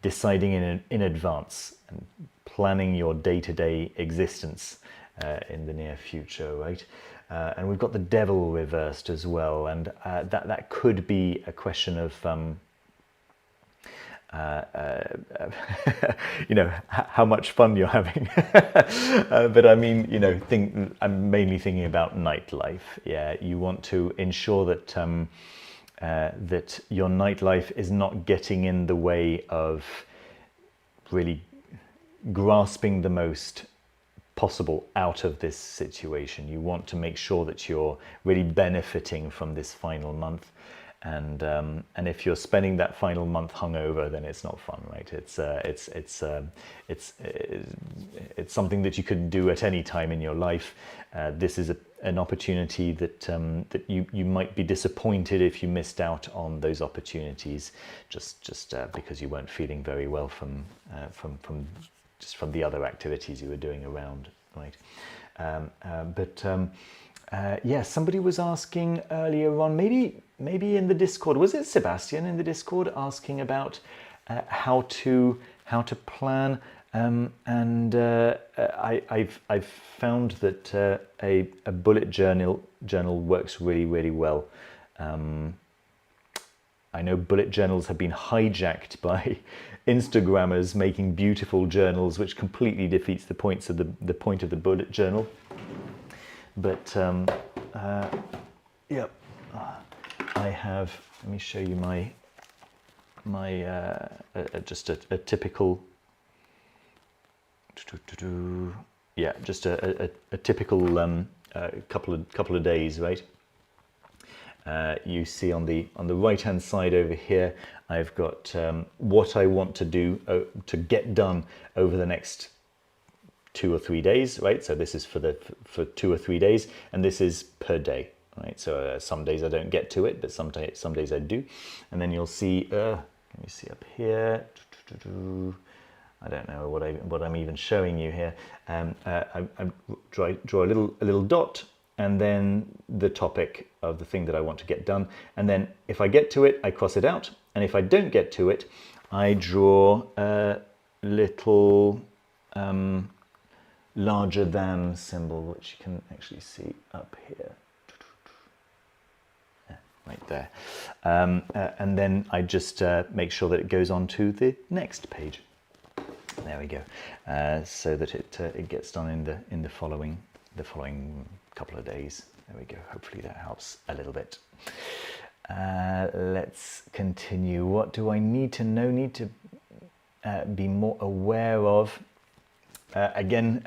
deciding in advance and planning your day-to-day existence in the near future, right? And we've got the Devil reversed as well, and that could be a question of you know, how much fun you're having. But I mean, you know, I'm mainly thinking about nightlife. Yeah, you want to ensure that that your nightlife is not getting in the way of really grasping the most possible out of this situation. You want to make sure that you're really benefiting from this final month. And if you're spending that final month hungover, then it's not fun, right? It's something that you can do at any time in your life. This is an opportunity that that you might be disappointed if you missed out on those opportunities, just because you weren't feeling very well from the other activities you were doing around, right? Yeah, somebody was asking earlier on, maybe in the Discord, was it Sebastian in the Discord, asking about how to plan, and I've found that a bullet journal works really well. I know bullet journals have been hijacked by Instagrammers making beautiful journals, which completely defeats the point of the bullet journal. But yeah, I have. Let me show you my just a typical yeah, just a typical couple of days, right? You see on the right hand side over here, I've got what I want to do to get done over the next 2 or 3 days, right? So this is for 2 or 3 days, and this is per day, right? So some days I don't get to it, but some days I do. And then you'll see, let me see up here. I don't know what I'm even showing you here. I draw a little dot, and then the topic of the thing that I want to get done. And then if I get to it, I cross it out. And if I don't get to it, I draw a little larger than symbol, which you can actually see up here. Yeah, right there. And then I just make sure that it goes on to the next page. There we go. So that it gets done in the following couple of days. There we go. Hopefully that helps a little bit. Let's continue. What do I need to know? Need to be more aware of? Again,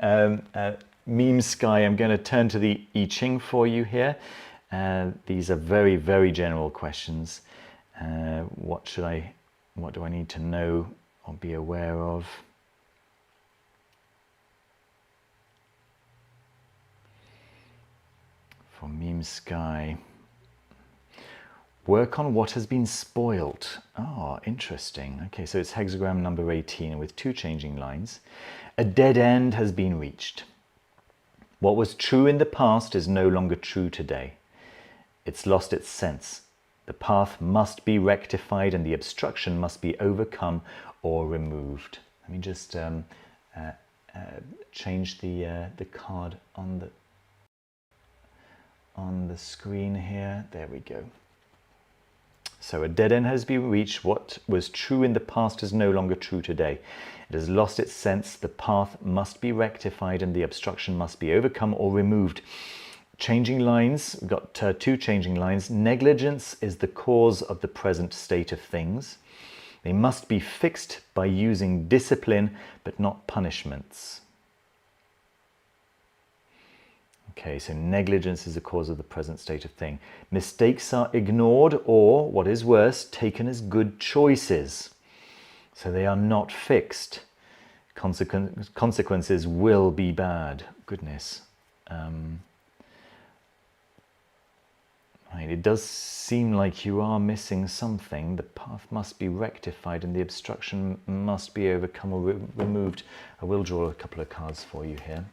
Meme Sky, I'm going to turn to the I Ching for you here. These are very, very general questions. What do I need to know or be aware of? For Meme Sky. Work on what has been spoilt. Oh, interesting. Okay, so it's hexagram number 18 with 2 changing lines. A dead end has been reached. What was true in the past is no longer true today. It's lost its sense. The path must be rectified and the obstruction must be overcome or removed. Let me just change the card on the screen here. There we go. So a dead end has been reached. What was true in the past is no longer true today. It has lost its sense. The path must be rectified and the obstruction must be overcome or removed. Changing lines, we've got 2 changing lines. Negligence is the cause of the present state of things. They must be fixed by using discipline, but not punishments. Okay, so negligence is the cause of the present state of thing. Mistakes are ignored or, what is worse, taken as good choices. So they are not fixed. Consequences will be bad. Goodness. Right, it does seem like you are missing something. The path must be rectified and the obstruction must be overcome or removed. I will draw a couple of cards for you here.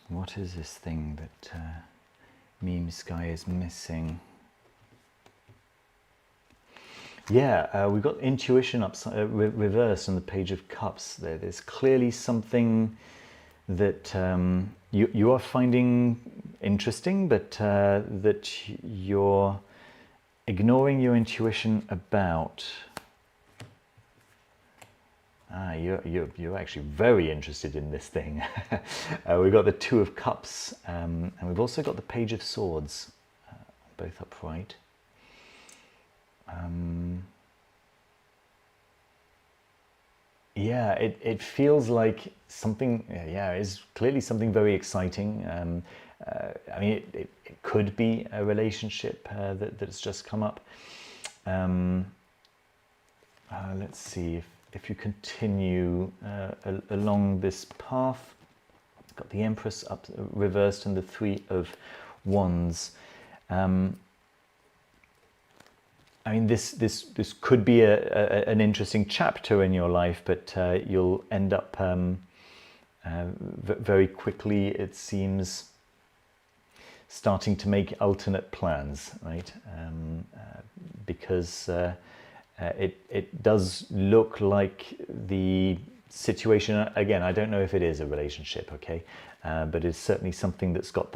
What is this thing that Meme Sky is missing? Yeah, we've got intuition reversed on the Page of Cups. There's clearly something that you are finding interesting, but that you're ignoring your intuition about. You're actually very interested in this thing. We've got the 2 of Cups, and we've also got the Page of Swords, both upright. Yeah, it feels like something. Yeah, it's clearly something very exciting. I mean, it could be a relationship that's just come up. Let's see if you continue along this path. Got the Empress up reversed and the 3 of Wands. I mean, this could be an interesting chapter in your life, but you'll end up very quickly, it seems, starting to make alternate plans, right? Because it does look like the situation, again, I don't know if it is a relationship, okay, but it's certainly something that's got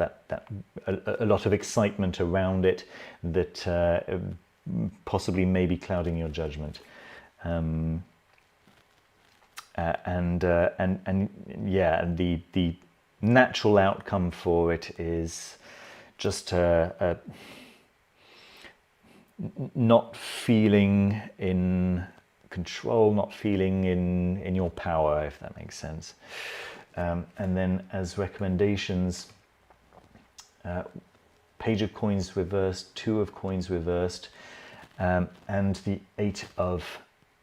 a lot of excitement around it that possibly may be clouding your judgment. and yeah, and the natural outcome for it is just not feeling in control, not feeling in your power, if that makes sense. And then as recommendations, Page of Coins reversed, Two of Coins reversed, and the Eight of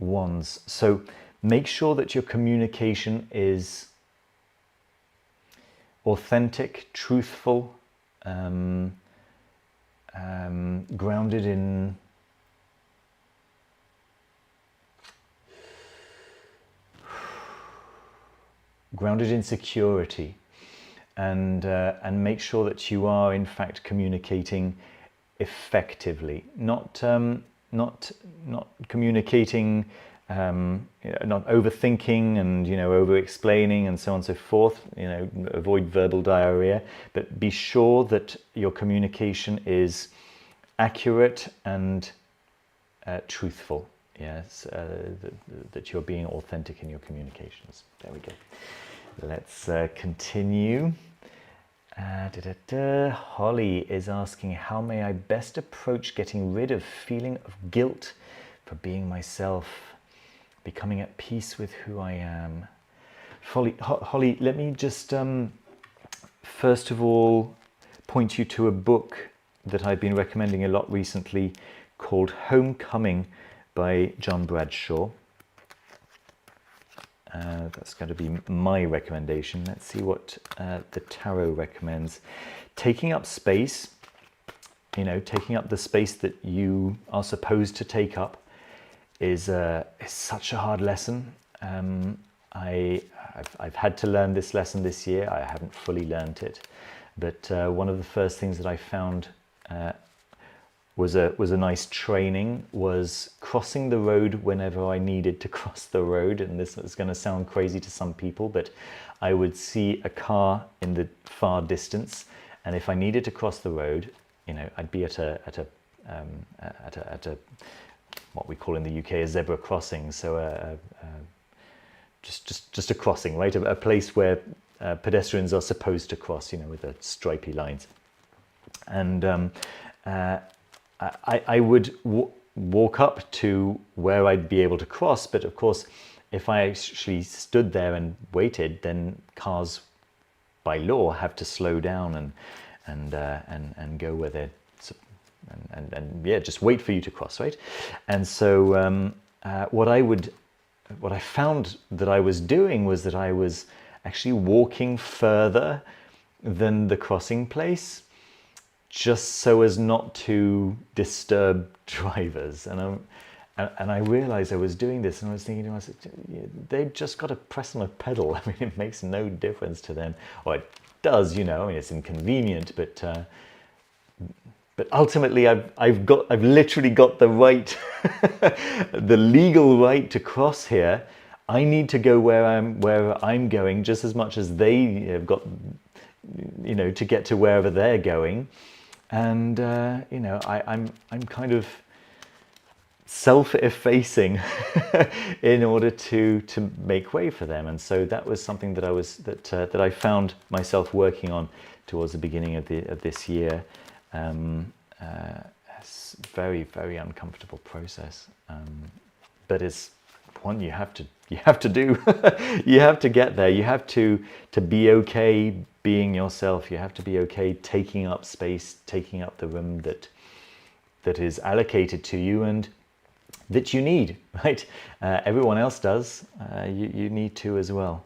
Wands. So make sure that your communication is authentic, truthful, grounded in security, and make sure that you are in fact communicating effectively, not communicating, not overthinking and over explaining and so on and so forth. Avoid verbal diarrhea, but be sure that your communication is accurate and truthful. Yes, that you're being authentic in your communications. There we go. Let's continue. Holly is asking, how may I best approach getting rid of feeling of guilt for being myself, becoming at peace with who I am? Holly, let me just first of all point you to a book that I've been recommending a lot recently called Homecoming by John Bradshaw. That's going to be my recommendation. Let's see what the tarot recommends. Taking up space, taking up the space that you are supposed to take up is such a hard lesson. I've had to learn this lesson this year. I haven't fully learned it, but one of the first things that I found was a nice training, was crossing the road whenever I needed to cross the road. And this is going to sound crazy to some people, but I would see a car in the far distance, and if I needed to cross the road, I'd be at a what we call in the UK a zebra crossing, so just a crossing, right? A place where pedestrians are supposed to cross, with the stripy lines, and I would walk up to where I'd be able to cross, but of course, if I actually stood there and waited, then cars, by law, have to slow down and go where they're and yeah, just wait for you to cross, right? And so what I found that I was doing was that I was actually walking further than the crossing place, just so as not to disturb drivers. And I realized I was doing this, and I was thinking to myself, they've just got to press on a pedal. I mean, it makes no difference to them. Or it does, it's inconvenient, but ultimately I've literally got the right, the legal right to cross here. I need to go where I'm going just as much as they have got, to get to wherever they're going. And I'm kind of self-effacing in order to make way for them. And so that was something that I found myself working on towards the beginning of this year. It's a very, very uncomfortable process, but it's one you have to do. You have to get there. You have to be okay being yourself. You have to be okay taking up space, taking up the room that is allocated to you and that you need, right? Everyone else does. You need to as well.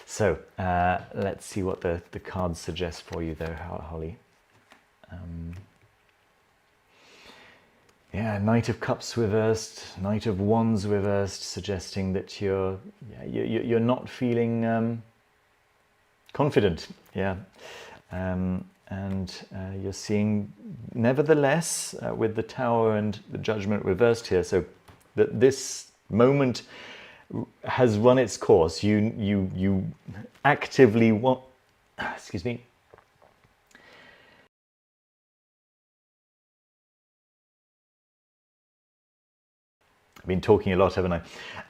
So let's see what the cards suggest for you there, Holly. Yeah, Knight of Cups reversed, Knight of Wands reversed, suggesting that you're not feeling confident. Yeah, and you're seeing, nevertheless, with the Tower and the Judgment reversed here, so that this moment has run its course. You actively want, excuse me. I've been talking a lot, haven't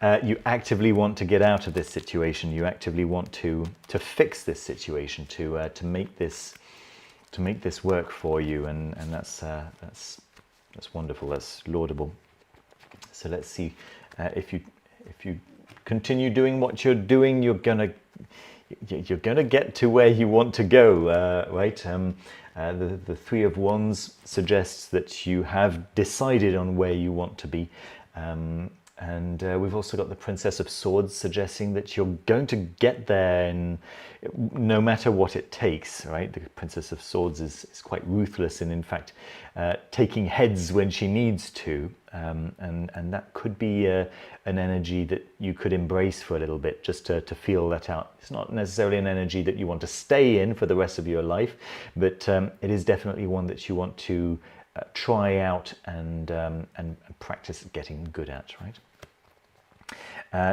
I? You actively want to get out of this situation. You actively want to fix this situation, to make this work for you, and that's wonderful. That's laudable. So let's see if you continue doing what you're doing, you're gonna get to where you want to go, right? The Three of Wands suggests that you have decided on where you want to be. And we've also got the Princess of Swords suggesting that you're going to get there, and no matter what it takes, right? The Princess of Swords is quite ruthless and in fact taking heads when she needs to, and that could be an energy that you could embrace for a little bit, just to feel that out. It's not necessarily an energy that you want to stay in for the rest of your life, but it is definitely one that you want to try out and practice getting good at, right?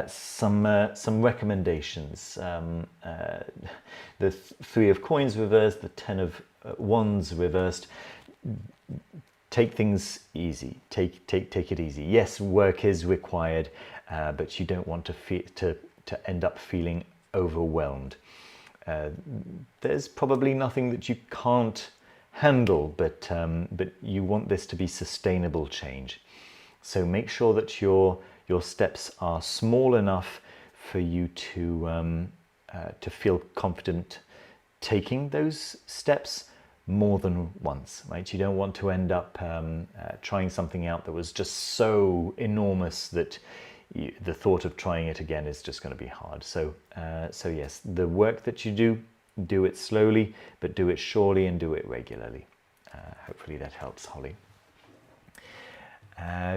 Some recommendations. The Three of Coins reversed, the Ten of Wands reversed. Take things easy. Take it easy. Yes, work is required, but you don't want to end up feeling overwhelmed. There's probably nothing that you can't handle, but you want this to be sustainable change. So make sure that your steps are small enough for you to feel confident taking those steps more than once, right? You don't want to end up trying something out that was just so enormous that the thought of trying it again is just going to be hard. So yes, the work that you do it slowly, but do it surely and do it regularly. Hopefully that helps, Holly.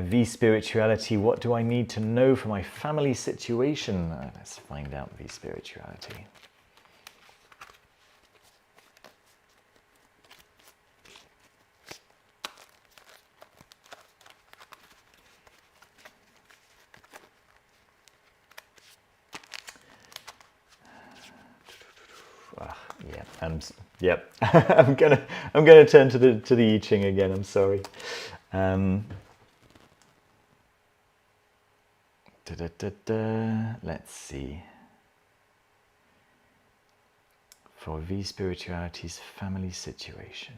V Spirituality, what do I need to know for my family situation? Let's find out V Spirituality. Yep. I'm gonna turn to the I Ching again. I'm sorry. Let's see. For V Spirituality's family situation.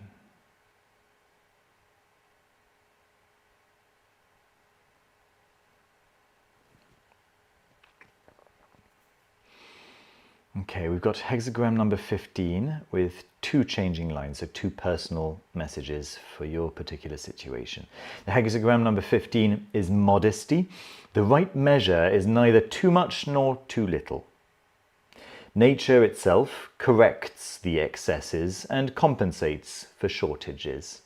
Okay, we've got hexagram number 15 with 2 changing lines, so 2 personal messages for your particular situation. The hexagram number 15 is modesty. The right measure is neither too much nor too little. Nature itself corrects the excesses and compensates for shortages.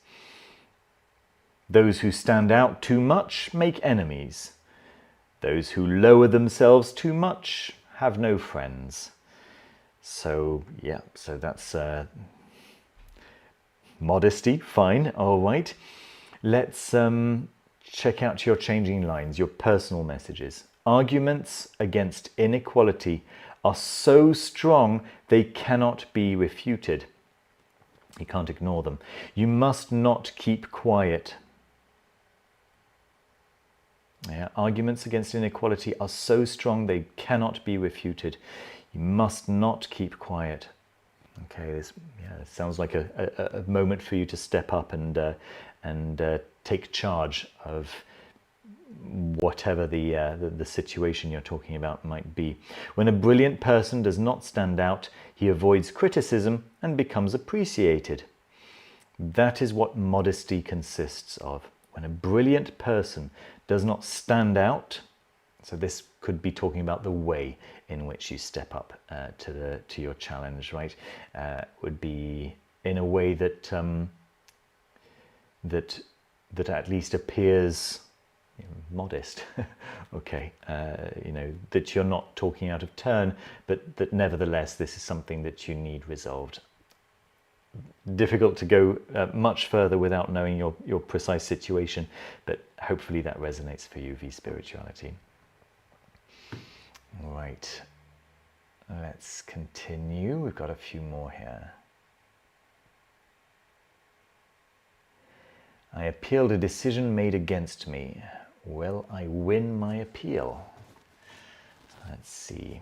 Those who stand out too much make enemies. Those who lower themselves too much have no friends. So yeah, so that's modesty, fine, all right. Let's check out your changing lines, your personal messages. Arguments against inequality are so strong they cannot be refuted. You can't ignore them. You must not keep quiet. Yeah, arguments against inequality are so strong they cannot be refuted. You must not keep quiet. Okay, this sounds like a moment for you to step up and take charge of whatever the situation you're talking about might be. When a brilliant person does not stand out, he avoids criticism and becomes appreciated. That is what modesty consists of. When a brilliant person does not stand out, so this could be talking about the way in which you step up to your challenge, right? Would be in a way that that at least appears modest. Okay, that you're not talking out of turn, but that nevertheless this is something that you need resolved. Difficult to go much further without knowing your precise situation, but hopefully that resonates for you, V Spirituality. All right, let's continue. We've got a few more here. I appealed a decision made against me. will I win my appeal? Let's see.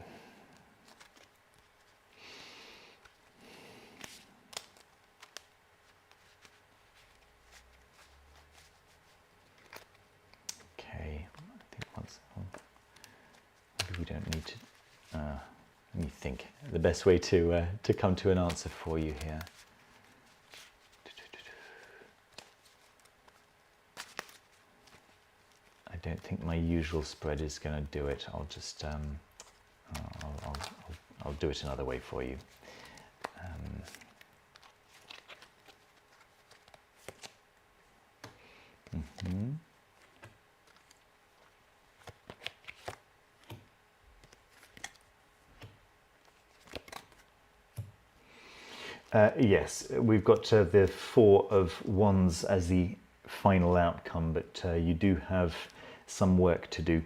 Okay, I think once, maybe we don't need to, let me think. The best way to come to an answer for you here. I don't think my usual spread is going to do it. I'll just, I'll do it another way for you. Yes, we've got the Four of Wands as the final outcome, but you do have some work to do.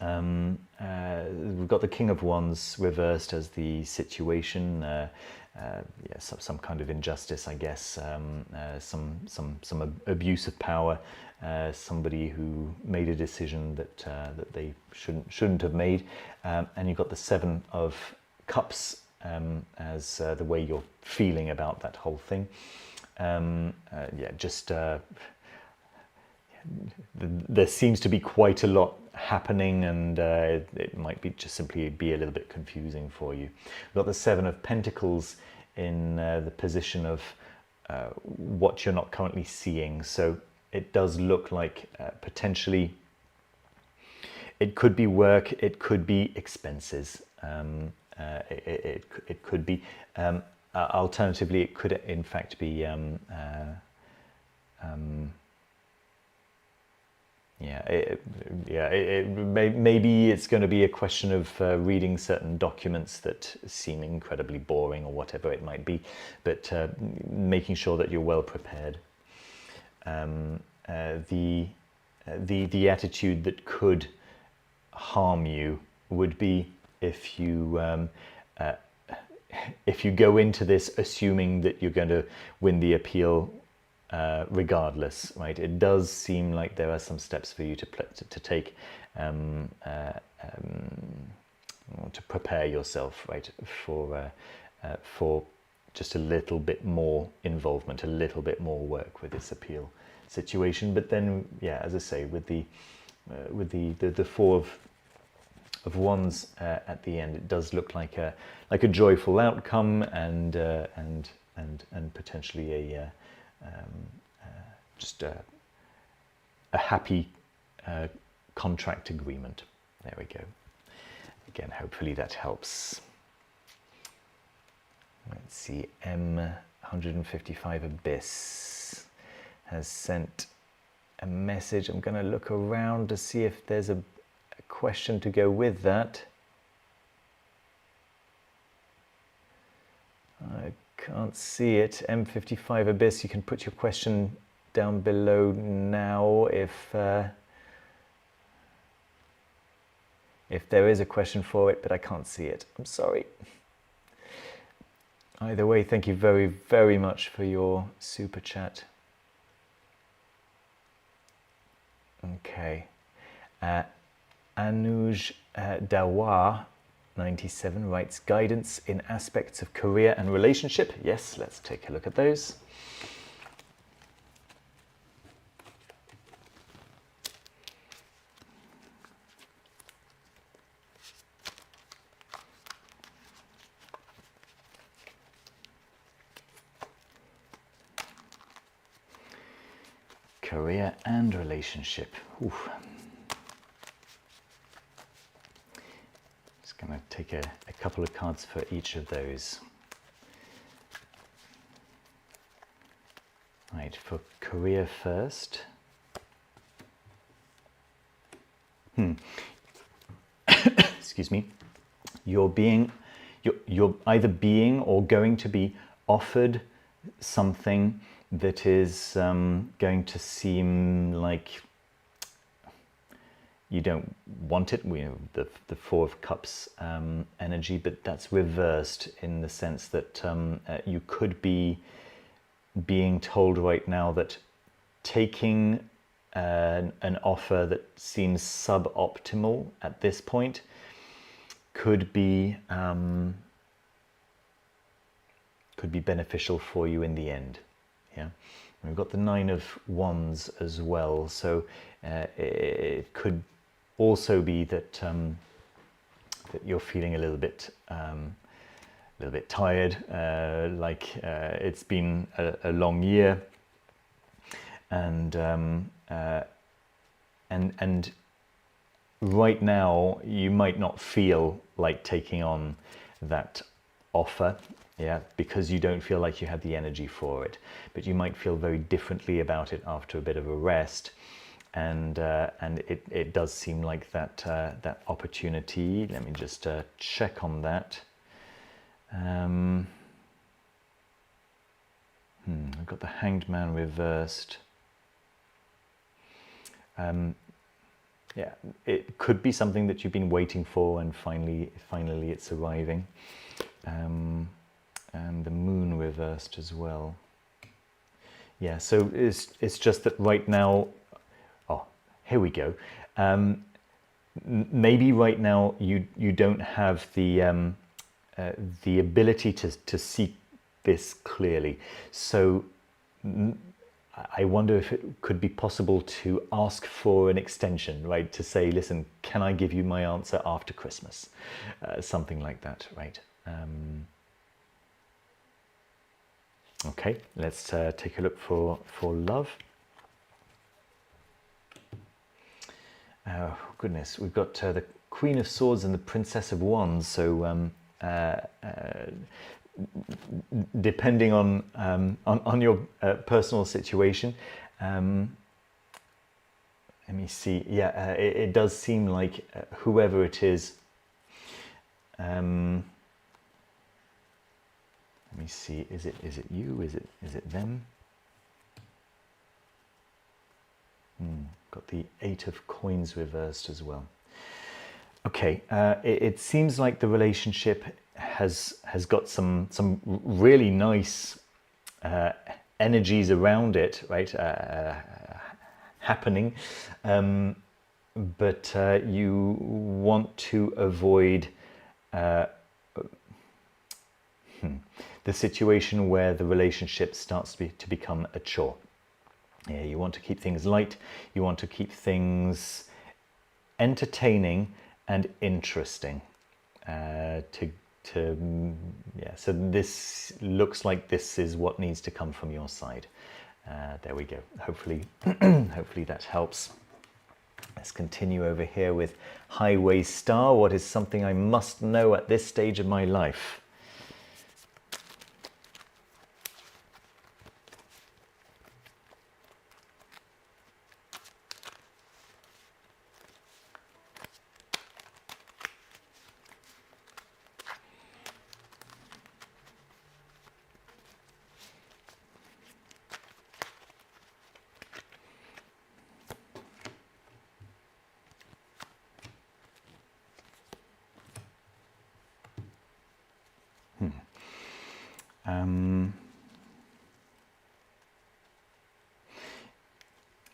We've got the King of Wands reversed as the situation, yeah, some kind of injustice, I guess, some abuse of power, somebody who made a decision that that they shouldn't have made, and you've got the Seven of Cups as the way you're feeling about that whole thing. Yeah, just there seems to be quite a lot happening, and it might be just simply be a little bit confusing for you. We've got the Seven of Pentacles in the position of what you're not currently seeing. So it does look like potentially it could be work, it could be expenses, it could be alternatively it could in fact be maybe it's going to be a question of reading certain documents that seem incredibly boring or whatever it might be, but making sure that you're well prepared. The attitude that could harm you would be if you go into this assuming that you're going to win the appeal regardless, right? It does seem like there are some steps for you to take to prepare yourself, right, for just a little bit more involvement, a little bit more work with this appeal situation. But then, yeah, as I say, with the Four of Wands at the end, it does look like a joyful outcome, and potentially just a happy contract agreement. There we go. Again, hopefully that helps. Let's see, M155 Abyss has sent a message. I'm going to look around to see if there's a question to go with that. I can't see it. M55 Abyss, you can put your question down below now if there is a question for it, but I can't see it. I'm sorry. Either way, thank you very, very much for your super chat. Okay. Anuj Dawar 97 writes, guidance in aspects of career and relationship. Yes, let's take a look at those. Career and relationship. Oof. Just going to take a couple of cards for each of those. Right, for career first. Excuse me. You're either being or going to be offered something that is going to seem like you don't want it. We have the Four of Cups energy, but that's reversed in the sense that you could be being told right now that taking an offer that seems suboptimal at this point could be beneficial for you in the end. Yeah, we've got the 9 of Wands as well, so it could also be that that you're feeling a little bit tired, like it's been a long year, and right now you might not feel like taking on that offer, yeah, because you don't feel like you have the energy for it, but you might feel very differently about it after a bit of a rest, and it does seem like that that opportunity. Let me just check on that. I've got the Hanged Man reversed. Yeah, it could be something that you've been waiting for, and finally it's arriving. And the Moon reversed as well. Yeah, so it's just that right now. Oh, here we go. Maybe right now you don't have the ability to see this clearly. So I wonder if it could be possible to ask for an extension, right? To say, listen, can I give you my answer after Christmas? Something like that, right? Okay, let's take a look for love. Oh, goodness, we've got the Queen of Swords and the Princess of Wands. So depending on your personal situation, let me see. Yeah, it does seem like whoever it is. Let me see. Is it you? Is it them? Got the 8 of Coins reversed as well. Okay, it seems like the relationship has got some really nice energies around it, right? Happening, but you want to avoid the situation where the relationship starts to become a chore. Yeah, you want to keep things light. You want to keep things entertaining and interesting. Yeah. So this looks like this is what needs to come from your side. There we go. Hopefully, hopefully that helps. Let's continue over here with Highway Star. What is something I must know at this stage of my life?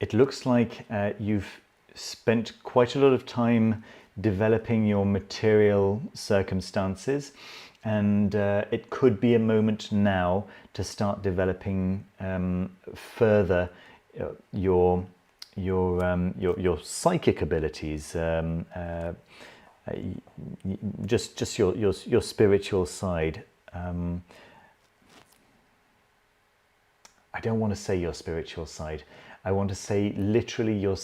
It looks like you've spent quite a lot of time developing your material circumstances, and it could be a moment now to start developing further your psychic abilities, just your spiritual side. I don't want to say your spiritual side. I want to say literally your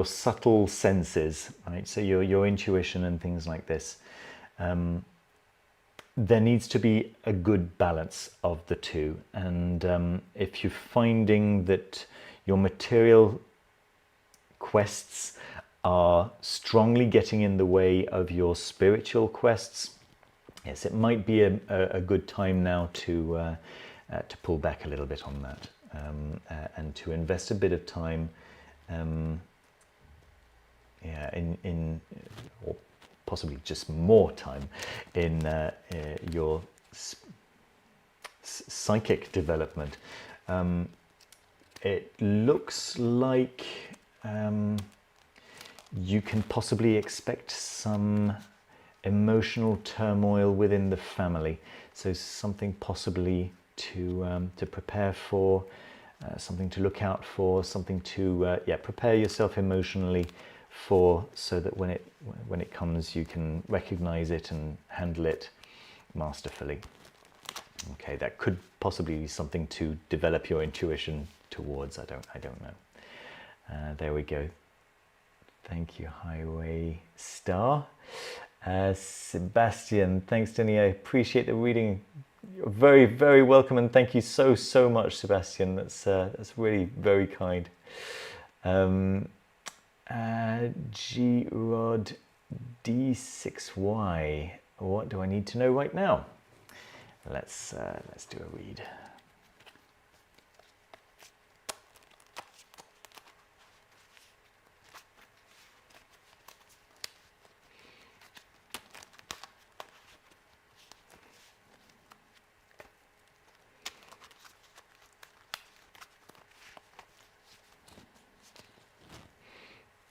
subtle senses, right? So your intuition and things like this. There needs to be a good balance of the two. And if you're finding that your material quests are strongly getting in the way of your spiritual quests, yes, it might be a good time now to pull back a little bit on that, and to invest a bit of time, in or possibly just more time in your psychic development. it looks like you can possibly expect some emotional turmoil within the family. So something possibly to prepare for, something to look out for, something to prepare yourself emotionally for, so that when it comes, you can recognize it and handle it masterfully. Okay, that could possibly be something to develop your intuition towards. I don't know. There we go. Thank you, Highway Star. Sebastian, thanks, Denny. I appreciate the reading. You're very, very welcome, and thank you so much, Sebastian. That's really very kind. G-Rod D6Y. What do I need to know right now? Let's do a read.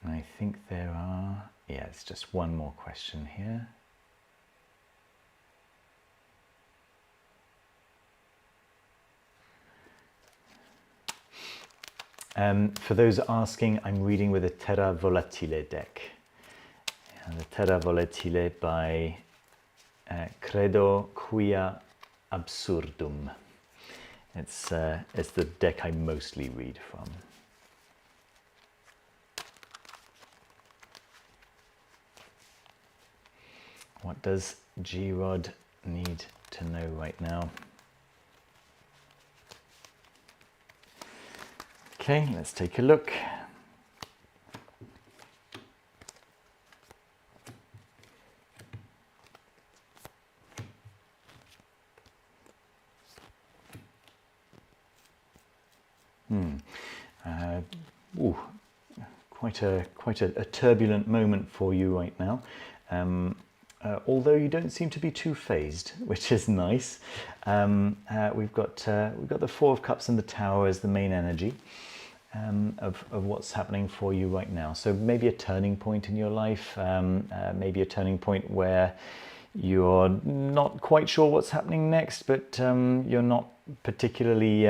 I think there are, yeah, it's just one more question here. For those asking, I'm reading with a Terra Volatile deck. And the Terra Volatile by Credo Quia Absurdum. It's the deck I mostly read from. What does G-Rod need to know right now? Okay, let's take a look. Quite a turbulent moment for you right now. Although you don't seem to be too phased, which is nice. We've got the Four of Cups and the Tower as the main energy of what's happening for you right now. So maybe a turning point in your life, maybe a turning point where you're not quite sure what's happening next, but you're not particularly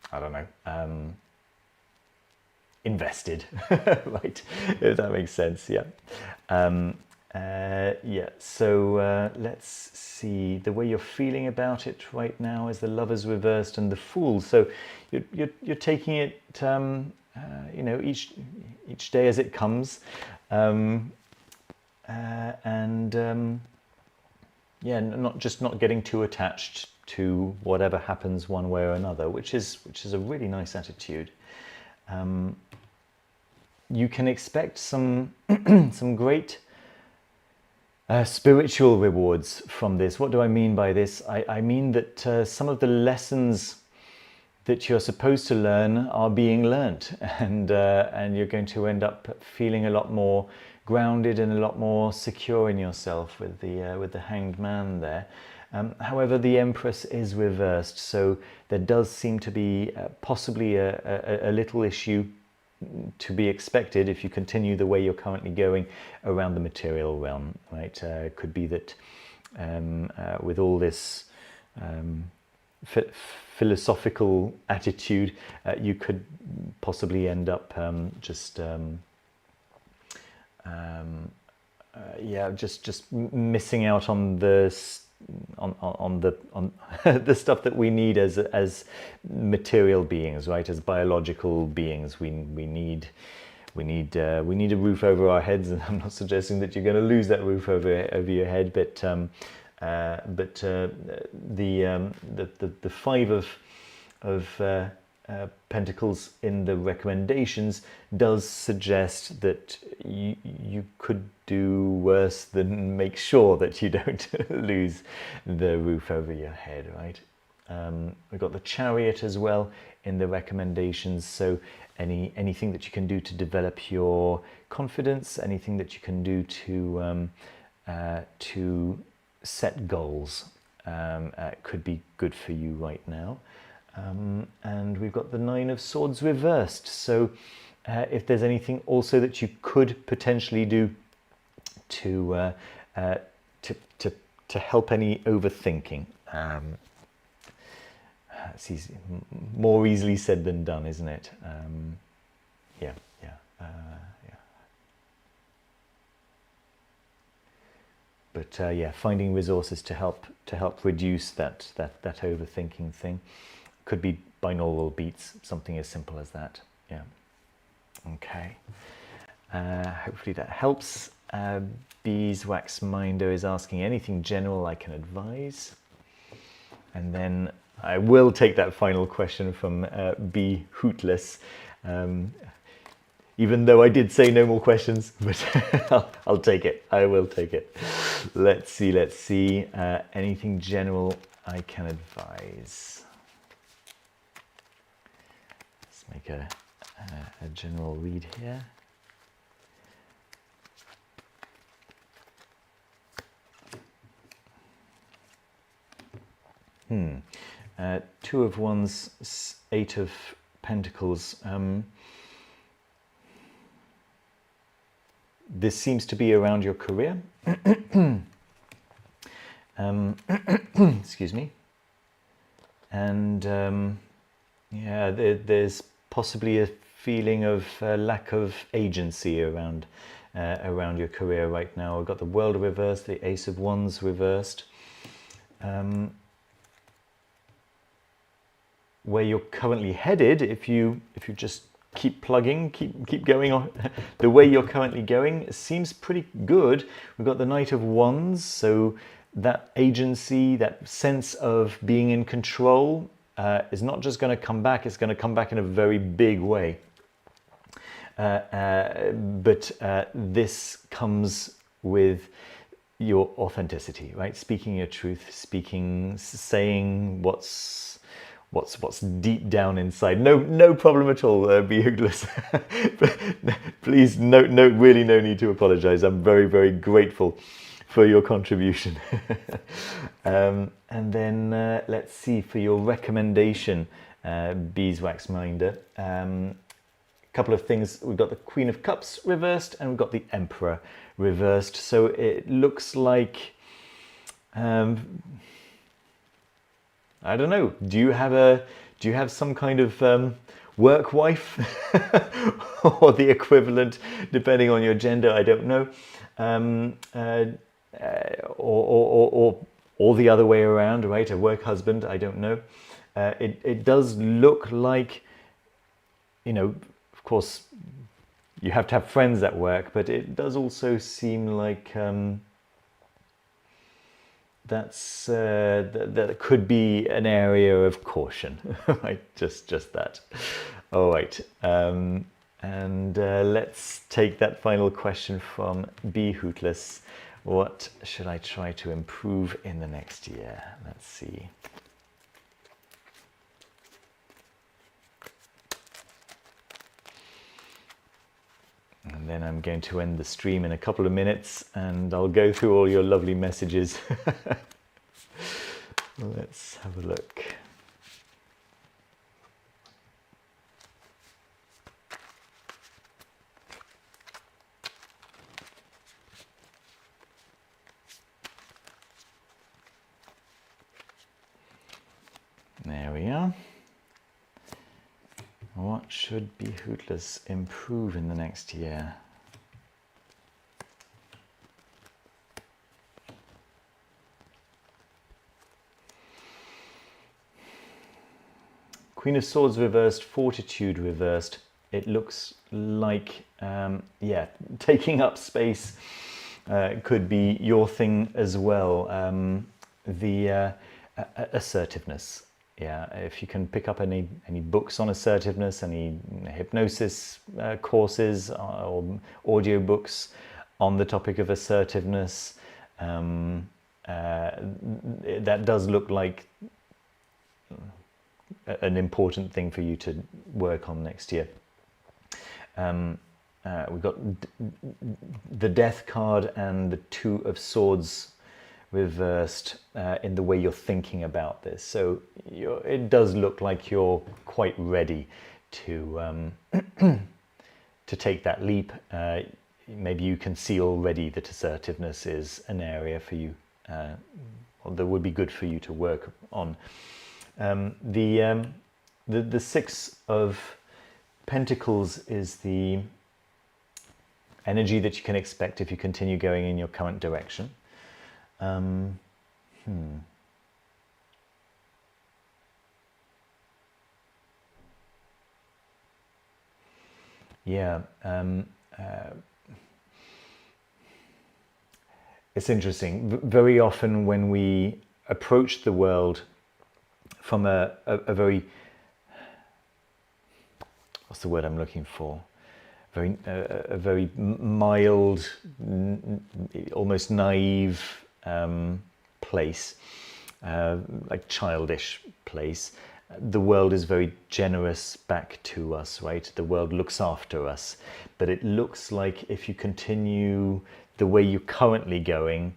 I don't know, invested, right? If that makes sense, yeah. Yeah, so let's see. The way you're feeling about it right now is the Lovers reversed and the Fool. So you're taking it, you know, each day as it comes, yeah, not getting too attached to whatever happens one way or another, which is a really nice attitude. You can expect some some great spiritual rewards from this. What do I mean by this? I mean that some of the lessons that you're supposed to learn are being learnt, and you're going to end up feeling a lot more grounded and a lot more secure in yourself with the Hanged Man there. However, the Empress is reversed, so there does seem to be possibly a little issue to be expected if you continue the way you're currently going around the material realm, right? It could be that with all this philosophical attitude, you could possibly end up just missing out on the the stuff that we need as material beings, right? As biological beings, we need a roof over our heads, and I'm not suggesting that you're going to lose that roof over your head, but the Five of Pentacles in the recommendations does suggest that you could do worse than make sure that you don't lose the roof over your head, right? We've got the Chariot as well in the recommendations, so anything that you can do to develop your confidence, anything that you can do to set goals, could be good for you right now. And we've got the Nine of Swords reversed. So if there's anything also that you could potentially do to help any overthinking. It's easy, more easily said than done, isn't it? Yeah. But yeah, finding resources to help reduce that overthinking thing. Could be binaural beats, something as simple as that. Yeah. Okay. Hopefully that helps. Beeswax Minder is asking anything general I can advise. And then I will take that final question from B Hootless. Even though I did say no more questions, but I'll take it. I will take it. Let's see. Anything general I can advise. Let's make a general read here. Two of Wands, Eight of Pentacles. This seems to be around your career. Excuse me. And yeah, there's possibly a feeling of lack of agency around your career right now. I've got the World reversed, the Ace of Wands reversed. Where you're currently headed, if you just keep plugging, keep going on, the way you're currently going seems pretty good. We've got the Knight of Wands, so that agency, that sense of being in control is not just going to come back, it's going to come back in a very big way. But this comes with your authenticity, right? Speaking your truth, saying what's deep down inside. No problem at all, Be Hootless. Please, really no need to apologize. I'm very, very grateful for your contribution. And then let's see, for your recommendation, Beeswax Minder. Couple of things. We've got the Queen of Cups reversed and we've got the Emperor reversed. So it looks like, I don't know, do you have some kind of work wife or the equivalent, depending on your gender? I don't know. Or the other way around, right? A work husband, I don't know. It does look like, you know, of course, you have to have friends at work, but it does also seem like that could be an area of caution, right? Just that. All right, and let's take that final question from B Hootless. What should I try to improve in the next year? Let's see. And then I'm going to end the stream in a couple of minutes and I'll go through all your lovely messages. Let's have a look. There we are. What should Be Hootless improve in the next year? Queen of Swords reversed, Fortitude reversed. It looks like, yeah, taking up space could be your thing as well. The assertiveness. Yeah, if you can pick up any books on assertiveness, any hypnosis courses or audio books on the topic of assertiveness, that does look like an important thing for you to work on next year. We've got the Death card and the Two of Swords reversed in the way you're thinking about this. So it does look like you're quite ready to to take that leap. Maybe you can see already that assertiveness is an area for you, or that would be good for you to work on. The Six of Pentacles is the energy that you can expect if you continue going in your current direction. Yeah, it's interesting. Very often when we approach the world from a very, what's the word I'm looking for? A very mild, almost naive place, like childish place. The world is very generous back to us, right? The world looks after us, but it looks like if you continue the way you're currently going,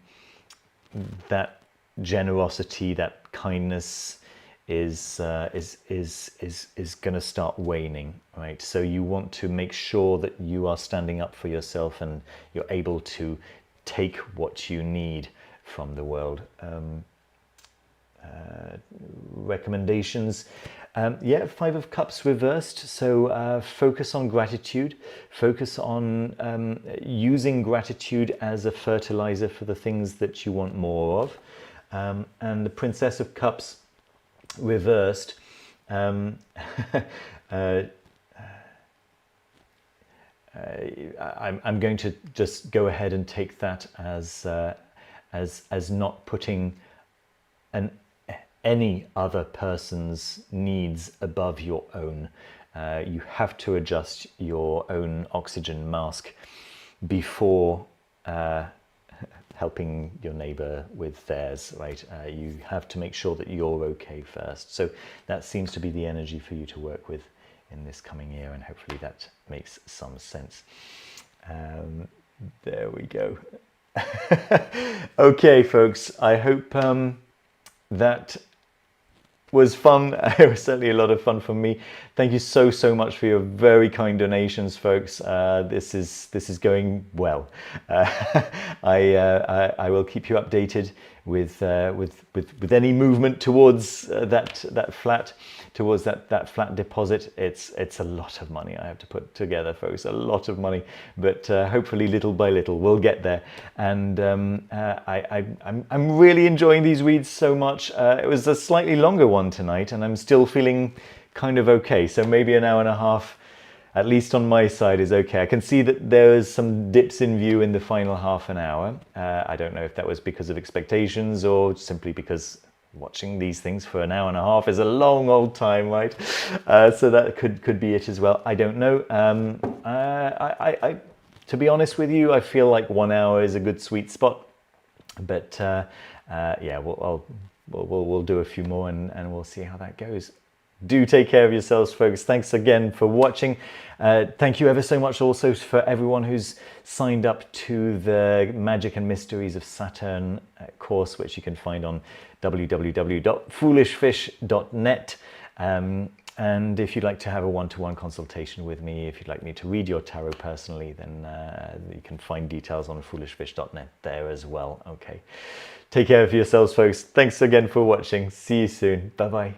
that generosity, that kindness is going to start waning, right? So you want to make sure that you are standing up for yourself and you're able to take what you need from the world. Recommendations, yeah, Five of Cups reversed. So focus on gratitude, focus on using gratitude as a fertilizer for the things that you want more of. And the Princess of Cups reversed. I'm going to just go ahead and take that as not putting any other person's needs above your own. You have to adjust your own oxygen mask before helping your neighbor with theirs, right? You have to make sure that you're okay first. So that seems to be the energy for you to work with in this coming year, and hopefully that makes some sense. There we go. Okay, folks, I hope that was fun. It was certainly a lot of fun for me. Thank you so much for your very kind donations, folks. This is going well. I will keep you updated with any movement towards that flat deposit. It's a lot of money I have to put together, folks. A lot of money, but hopefully little by little we'll get there. And I'm really enjoying these reads so much. It was a slightly longer one tonight, and I'm still feeling kind of okay. So maybe an hour and a half, at least on my side, is okay. I can see that there is some dips in view in the final half an hour. I don't know if that was because of expectations or simply because watching these things for an hour and a half is a long old time, right? So that could be it as well. I don't know. To be honest with you, I feel like 1 hour is a good sweet spot. But yeah, we'll do a few more and we'll see how that goes. Do take care of yourselves, folks. Thanks again for watching. Thank you ever so much also for everyone who's signed up to the Magic and Mysteries of Saturn course, which you can find on www.foolishfish.net. And if you'd like to have a one-to-one consultation with me, if you'd like me to read your tarot personally, then you can find details on foolishfish.net there as well. Okay. Take care of yourselves, folks. Thanks again for watching. See you soon. Bye-bye.